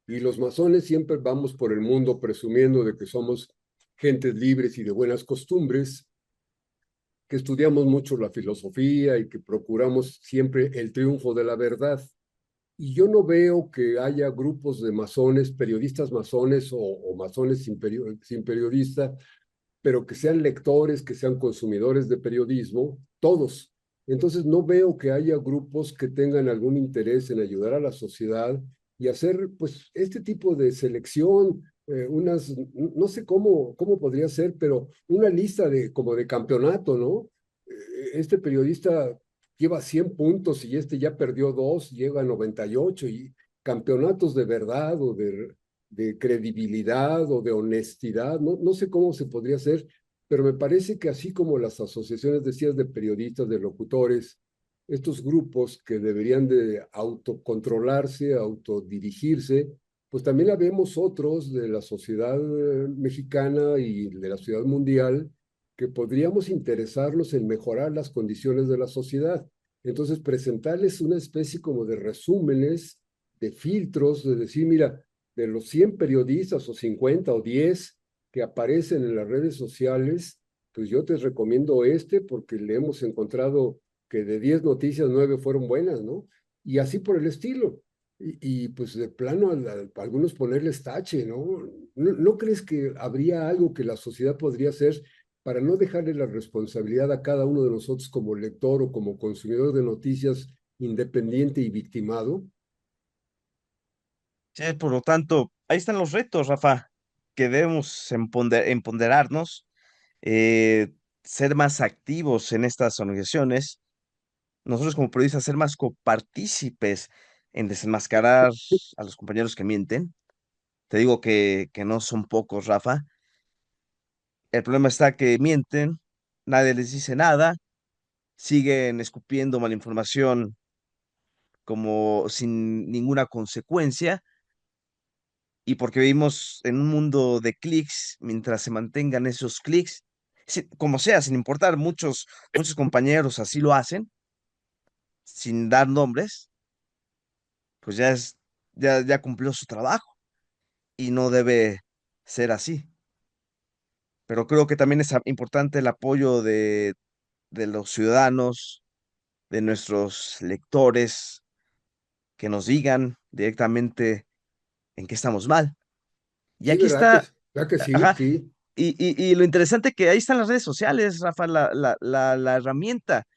Y los masones siempre vamos por el mundo presumiendo de que somos gentes libres y de buenas costumbres, que estudiamos mucho la filosofía y que procuramos siempre el triunfo de la verdad. Y yo no veo que haya grupos de masones, periodistas masones o masones sin periodista, pero que sean lectores, que sean consumidores de periodismo, todos. Entonces no veo que haya grupos que tengan algún interés en ayudar a la sociedad y hacer pues este tipo de selección, no sé cómo podría ser, pero una lista de como de campeonato, ¿no? Este periodista lleva 100 puntos y este ya perdió dos, llega a 98 y campeonatos de verdad o de credibilidad o de honestidad, no sé cómo se podría hacer, pero me parece que así como las asociaciones, decías, de periodistas, de locutores, estos grupos que deberían de autocontrolarse, autodirigirse, pues también habemos otros de la sociedad mexicana y de la ciudad mundial que podríamos interesarnos en mejorar las condiciones de la sociedad. Entonces, presentarles una especie como de resúmenes, de filtros, de decir, mira, de los 100 periodistas o 50 o 10 que aparecen en las redes sociales, pues yo te recomiendo este porque le hemos encontrado que de 10 noticias, 9 fueron buenas, ¿no? Y así por el estilo. Pues de plano a algunos ponerles tache, ¿no? ¿No crees que habría algo que la sociedad podría hacer para no dejarle la responsabilidad a cada uno de nosotros como lector o como consumidor de noticias independiente y victimado? Sí, por lo tanto, ahí están los retos, Rafa, que debemos empoderarnos, ser más activos en estas organizaciones. Nosotros como periodistas ser más copartícipes en desenmascarar a los compañeros que mienten. Te digo que no son pocos, Rafa. El problema está que mienten, nadie les dice nada, siguen escupiendo malinformación como sin ninguna consecuencia. Y porque vivimos en un mundo de clics, mientras se mantengan esos clics, como sea, sin importar, muchos compañeros así lo hacen, sin dar nombres, pues ya cumplió su trabajo y no debe ser así. Pero creo que también es importante el apoyo de los ciudadanos, de nuestros lectores, que nos digan directamente en qué estamos mal. Y Sí, aquí está, ¿verdad que sí? ajá, Sí. y lo interesante que ahí están las redes sociales, Rafa, la herramienta.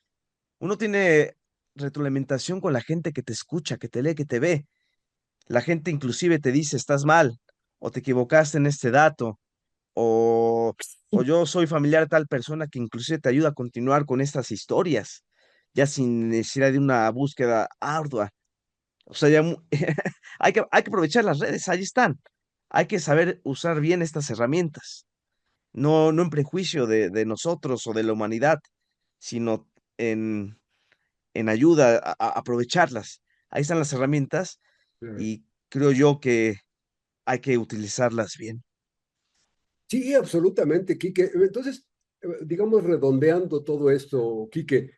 Uno tiene retroalimentación con la gente que te escucha, que te lee, que te ve. La gente inclusive te dice, estás mal, o te equivocaste en este dato, o, o yo soy familiar de tal persona que inclusive te ayuda a continuar con estas historias, ya sin necesidad de una búsqueda ardua. O sea, hay que aprovechar las redes, ahí están. Hay que saber usar bien estas herramientas, no en prejuicio de nosotros o de la humanidad, sino en, en ayuda a aprovecharlas. Ahí están las herramientas y creo yo que hay que utilizarlas bien. Sí, absolutamente, Quique. Entonces, digamos, redondeando todo esto, Quique,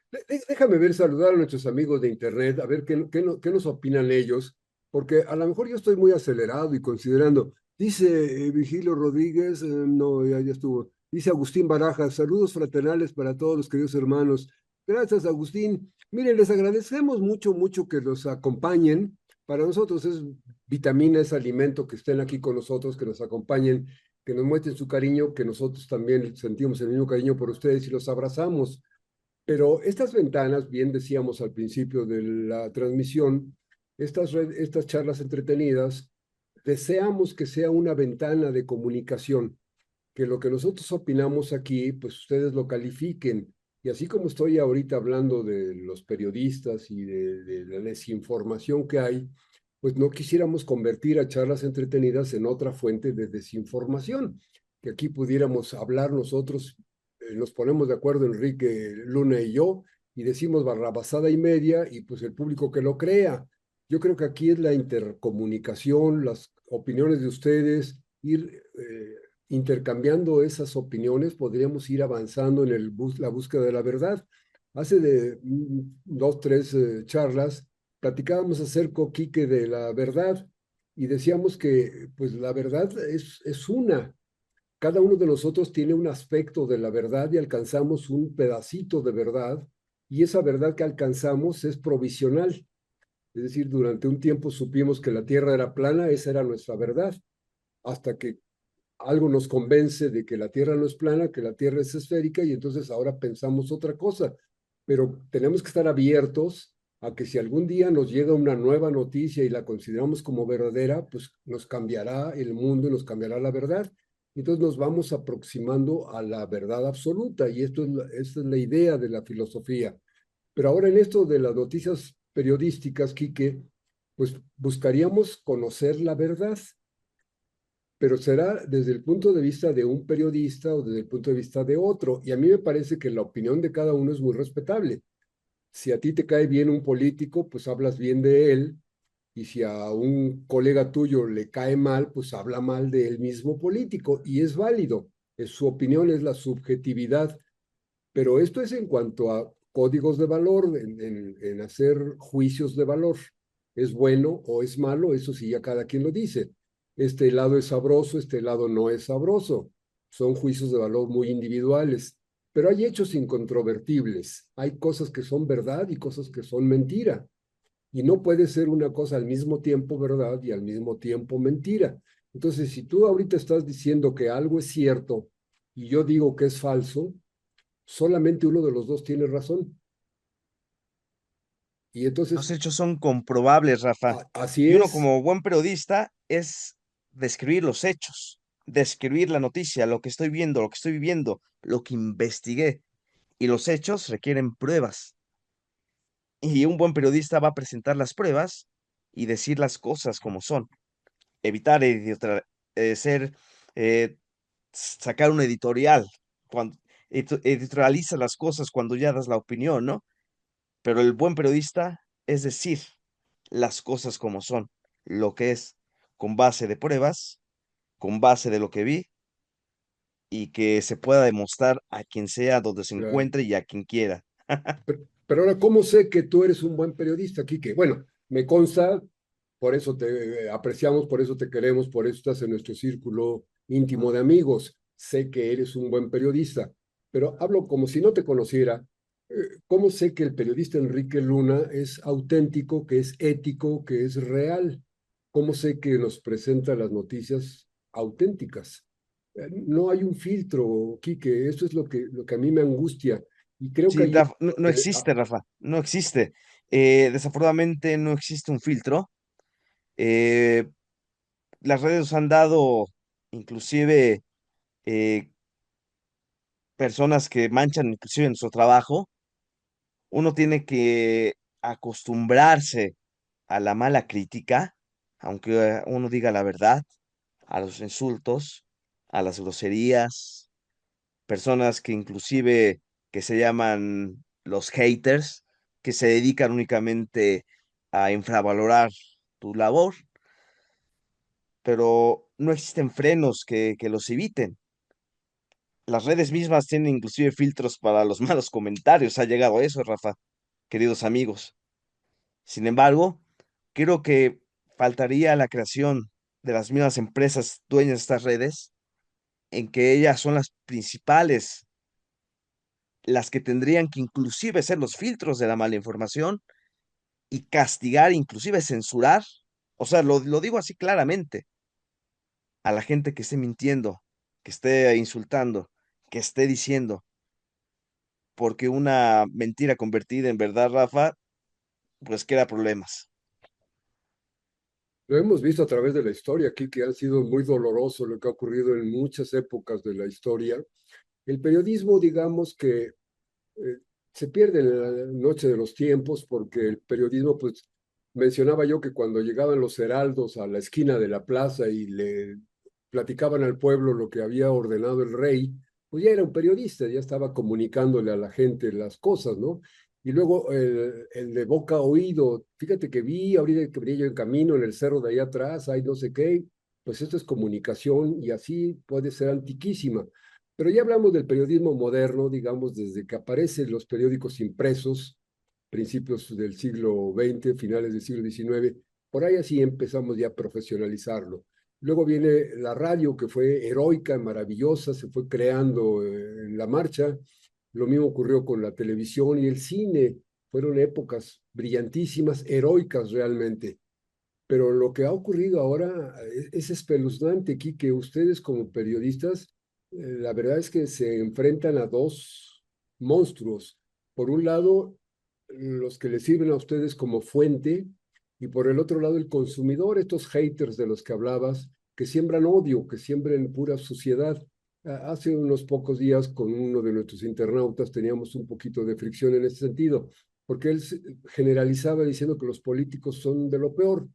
déjame ver, saludar a nuestros amigos de Internet, a ver qué nos opinan ellos, porque a lo mejor yo estoy muy acelerado y considerando, dice Vigilio Rodríguez, no, ya estuvo, dice Agustín Barajas, saludos fraternales para todos los queridos hermanos. Gracias, Agustín. Miren, les agradecemos mucho que nos acompañen. Para nosotros es vitamina, es alimento que estén aquí con nosotros, que nos acompañen, que nos muestren su cariño, que nosotros también sentimos el mismo cariño por ustedes y los abrazamos. Pero estas ventanas, bien decíamos al principio de la transmisión, estas charlas entretenidas, deseamos que sea una ventana de comunicación, que lo que nosotros opinamos aquí, pues ustedes lo califiquen. Y así como estoy ahorita hablando de los periodistas y de la desinformación que hay, pues no quisiéramos convertir a charlas entretenidas en otra fuente de desinformación, que aquí pudiéramos hablar nosotros, nos ponemos de acuerdo Enrique Luna y yo, y decimos barrabasada y media, y pues el público que lo crea. Yo creo que aquí es la intercomunicación, las opiniones de ustedes, ir intercambiando esas opiniones, podríamos ir avanzando en la búsqueda de la verdad. Hace de dos, tres charlas platicábamos acerca, Quique, de la verdad y decíamos que pues la verdad es una. Cada uno de nosotros tiene un aspecto de la verdad y alcanzamos un pedacito de verdad, y esa verdad que alcanzamos es provisional. Es decir, durante un tiempo supimos que la Tierra era plana, esa era nuestra verdad, hasta que algo nos convence de que la Tierra no es plana, que la Tierra es esférica, y entonces ahora pensamos otra cosa. Pero tenemos que estar abiertos a que si algún día nos llega una nueva noticia y la consideramos como verdadera, pues nos cambiará el mundo y nos cambiará la verdad. Entonces nos vamos aproximando a la verdad absoluta, y esta es la idea de la filosofía. Pero ahora en esto de las noticias periodísticas, Quique, pues buscaríamos conocer la verdad, pero será desde el punto de vista de un periodista o desde el punto de vista de otro. Y a mí me parece que la opinión de cada uno es muy respetable. Si a ti te cae bien un político, pues hablas bien de él, y si a un colega tuyo le cae mal, pues habla mal de él mismo político, y es válido. Es su opinión, es la subjetividad, pero esto es en cuanto a códigos de valor, en hacer juicios de valor. ¿Es bueno o es malo? Eso sí, ya cada quien lo dice. Este helado es sabroso, este helado no es sabroso. Son juicios de valor muy individuales, pero hay hechos incontrovertibles. Hay cosas que son verdad y cosas que son mentira. Y no puede ser una cosa al mismo tiempo verdad y al mismo tiempo mentira. Entonces, si tú ahorita estás diciendo que algo es cierto y yo digo que es falso, solamente uno de los dos tiene razón. Y Los entonces, hechos son comprobables, Rafa. así Y uno es, como buen periodista es describir los hechos, describir la noticia, lo que estoy viendo, lo que estoy viviendo, lo que investigué. Y los hechos requieren pruebas. Y un buen periodista va a presentar las pruebas y decir las cosas como son. Evitar ser, sacar un editorial, cuando editorializa las cosas cuando ya das la opinión, ¿no? Pero el buen periodista es decir las cosas como son, lo que es, con base de pruebas, con base de lo que vi y que se pueda demostrar a quien sea donde se claro. encuentre y a quien quiera. Pero ahora, ¿cómo sé que tú eres un buen periodista, Quique? Bueno, me consta, por eso te apreciamos, por eso te queremos, por eso estás en nuestro círculo íntimo de amigos. Sé que eres un buen periodista, pero hablo como si no te conociera. ¿Cómo sé que el periodista Enrique Luna es auténtico, que es ético, que es real? ¿Cómo sé que nos presenta las noticias auténticas? No hay un filtro, Quique, eso es lo que a mí me angustia. Y creo que Sí, ahí, No, no existe, Rafa, no existe. Desafortunadamente no existe un filtro. Eh, las redes nos han dado inclusive eh, personas que manchan inclusive nuestro trabajo. Uno tiene que acostumbrarse a la mala crítica, aunque uno diga la verdad, a los insultos, a las groserías, personas que inclusive que se llaman los haters, que se dedican únicamente a infravalorar tu labor, pero no existen frenos que los eviten. Las redes mismas tienen inclusive filtros para los malos comentarios. Ha llegado a eso, Rafa, queridos amigos. Sin embargo, creo que faltaría la creación de las mismas empresas dueñas de estas redes, en que ellas son las principales, las que tendrían que inclusive ser los filtros de la mala información y castigar, inclusive censurar. O sea, lo digo así claramente, a la gente que esté mintiendo, que esté insultando, que esté diciendo, porque una mentira convertida en verdad, Rafa, pues crea problemas. lo hemos visto a través de la historia aquí, que ha sido muy doloroso lo que ha ocurrido en muchas épocas de la historia. El periodismo, digamos que se pierde en la noche de los tiempos, porque el periodismo, pues mencionaba yo que cuando llegaban los heraldos a la esquina de la plaza y le platicaban al pueblo lo que había ordenado el rey, pues ya era un periodista, ya estaba comunicándole a la gente las cosas, ¿no? Y luego el de boca a oído, fíjate que vi ahorita que venía yo en camino en el cerro de allá atrás, hay no sé qué, pues esto es comunicación y así puede ser antiquísima. Pero ya hablamos del periodismo moderno, digamos, desde que aparecen los periódicos impresos, principios del siglo XX, finales del siglo XIX. Por ahí así empezamos ya a profesionalizarlo. Luego viene la radio, que fue heroica, maravillosa, se fue creando en la marcha. Lo mismo ocurrió con la televisión y el cine. Fueron épocas brillantísimas, heroicas realmente. Pero lo que ha ocurrido ahora es espeluznante, aquí que ustedes como periodistas, la verdad es que se enfrentan a dos monstruos. Por un lado, los que les sirven a ustedes como fuente, y por el otro lado, el consumidor, estos haters de los que hablabas, que siembran odio, que siembran pura suciedad. Hace unos pocos días con uno de nuestros internautas teníamos un poquito de fricción en ese sentido, porque él generalizaba diciendo que los políticos son de lo peor.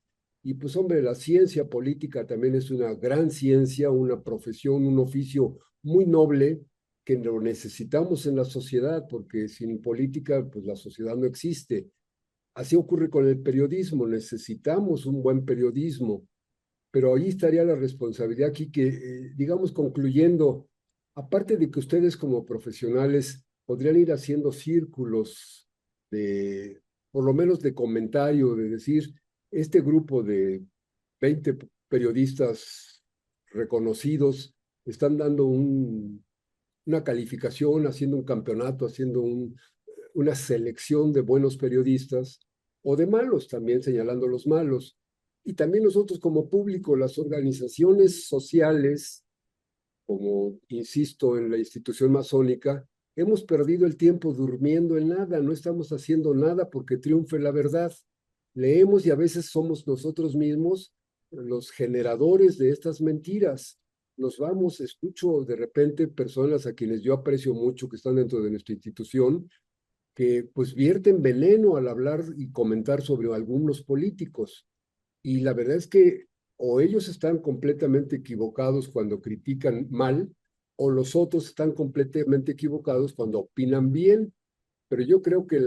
Y pues hombre, la ciencia política también es una gran ciencia, una profesión, un oficio muy noble que lo necesitamos en la sociedad, porque sin política, pues la sociedad no existe. Así ocurre con el periodismo, necesitamos un buen periodismo, pero ahí estaría la responsabilidad aquí que, digamos, concluyendo, aparte de que ustedes como profesionales podrían ir haciendo círculos de, por lo menos de comentario, de decir, este grupo de 20 periodistas reconocidos están dando una calificación, haciendo un campeonato, haciendo una selección de buenos periodistas o de malos, también señalando los malos. Y también nosotros como público, las organizaciones sociales, como insisto en la institución masónica, hemos perdido el tiempo durmiendo en nada, no estamos haciendo nada porque triunfe la verdad. Leemos y a veces somos nosotros mismos los generadores de estas mentiras. Nos vamos, escucho de repente personas a quienes yo aprecio mucho que están dentro de nuestra institución, que pues vierten veneno al hablar y comentar sobre algunos políticos. Y la verdad es que o ellos están completamente equivocados cuando critican mal, o los otros están completamente equivocados cuando opinan bien. Pero yo creo que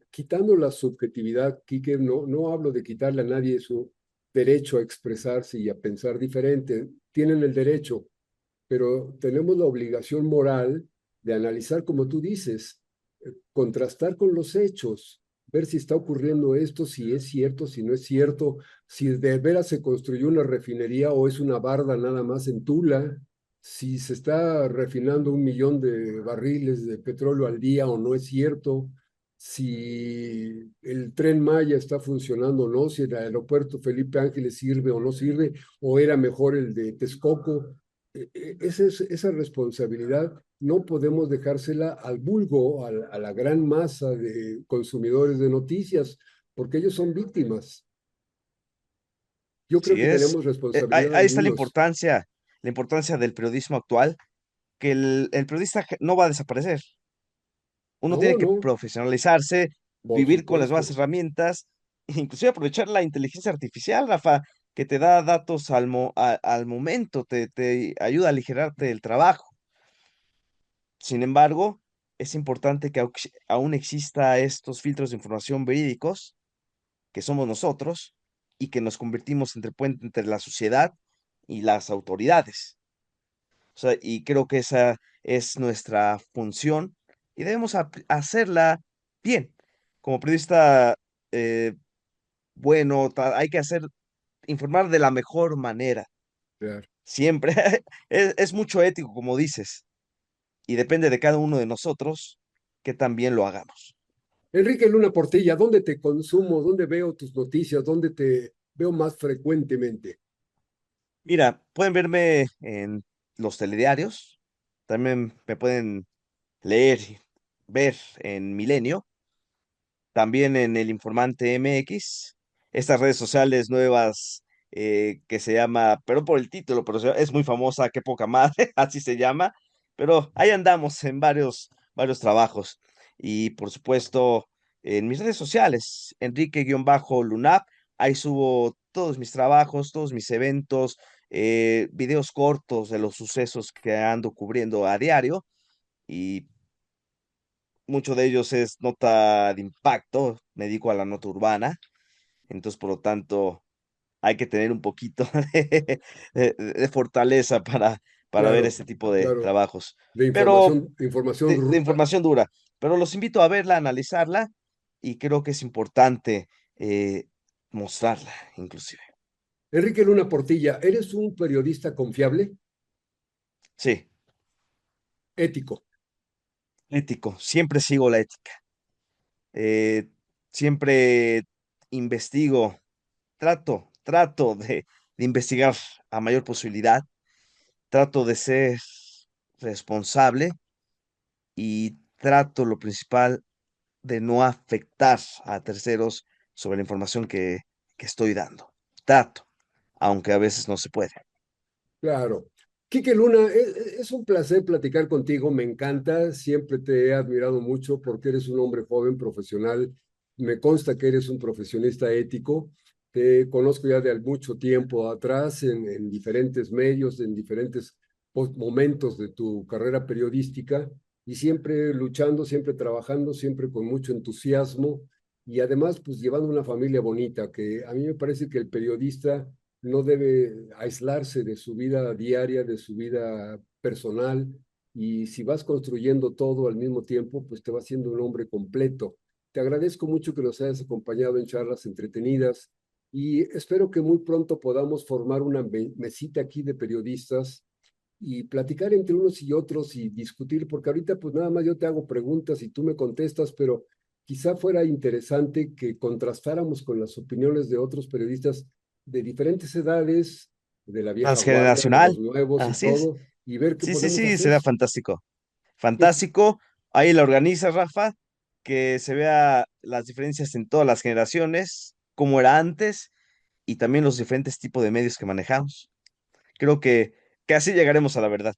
quitando la subjetividad, Quique, no hablo de quitarle a nadie su derecho a expresarse y a pensar diferente, tienen el derecho, pero tenemos la obligación moral de analizar, como tú dices, contrastar con los hechos, ver si está ocurriendo esto, si es cierto, si no es cierto, si de veras se construyó una refinería o es una barda nada más en Tula, si se está refinando 1 millón de barriles de petróleo al día o no es cierto, si el Tren Maya está funcionando o no, si el aeropuerto Felipe Ángeles sirve o no sirve, o era mejor el de Texcoco. Esa responsabilidad no podemos dejársela al vulgo, a la gran masa de consumidores de noticias, porque ellos son víctimas. Yo creo Sí que es. tenemos Ahí, responsabilidad ahí está algunos. la importancia del periodismo actual, que el periodista no va a desaparecer. Uno No, tiene que no, profesionalizarse, por vivir con las nuevas supuesto. herramientas, e inclusive aprovechar la inteligencia artificial, Rafa, que te da datos al momento, te ayuda a aligerarte el trabajo. Sin embargo, es importante que aún exista estos filtros de información verídicos, que somos nosotros, y que nos convertimos entre puente entre la sociedad y las autoridades. O sea, y creo que esa es nuestra función y debemos hacerla bien. Como periodista, eh, bueno, hay que informar de la mejor manera. Claro. Siempre. Es mucho ético, como dices, y depende de cada uno de nosotros que también lo hagamos. Enrique Luna Portilla, ¿dónde te consumo? ¿Dónde veo tus noticias? ¿Dónde te veo más frecuentemente? Mira, pueden verme en los telediarios, también me pueden leer, y ver en Milenio, también en el Informante MX, estas redes sociales nuevas que se llama, pero por el título, pero es muy famosa, qué poca madre, así se llama, pero ahí andamos en varios trabajos. Y por supuesto, en mis redes sociales, Enrique-Lunap, ahí subo todos mis trabajos, todos mis eventos, videos cortos de los sucesos que ando cubriendo a diario. Y mucho de ellos es nota de impacto, me dedico a la nota urbana, entonces por lo tanto hay que tener un poquito de fortaleza para ver Claro, este tipo de claro, trabajos, de pero información, de información dura, pero los invito a verla, a analizarla y creo que es importante mostrarla, inclusive. Enrique Luna Portilla, ¿eres un periodista confiable, Sí, ético? ético, siempre sigo la ética. Eh, Siempre investigo, trato de investigar a mayor posibilidad, trato de ser responsable y trato lo principal de no afectar a terceros sobre la información que estoy dando. Trato, aunque a veces no se puede. Claro. Quique Luna, es un placer platicar contigo, me encanta, siempre te he admirado mucho porque eres un hombre joven, profesional, me consta que eres un profesionista ético, te conozco ya de mucho tiempo atrás en diferentes medios, en diferentes momentos de tu carrera periodística y siempre luchando, siempre trabajando, siempre con mucho entusiasmo y además pues llevando una familia bonita, que a mí me parece que el periodista no debe aislarse de su vida diaria, de su vida personal, y si vas construyendo todo al mismo tiempo, pues te vas siendo un hombre completo. Te agradezco mucho que nos hayas acompañado en charlas entretenidas y espero que muy pronto podamos formar una mesita aquí de periodistas y platicar entre unos y otros y discutir, porque ahorita pues nada más yo te hago preguntas y tú me contestas, pero quizá fuera interesante que contrastáramos con las opiniones de otros periodistas de diferentes edades, de la vieja guardia, de Transgeneracional, los nuevos y así es. todo, y ver qué Sí, sí, podemos sí, hacer. será fantástico. ¿Qué- Fantástico. Ahí la organiza, Rafa, que se vea las diferencias en todas las generaciones, cómo era antes y también los diferentes tipos de medios que manejamos. Creo que así llegaremos a la verdad.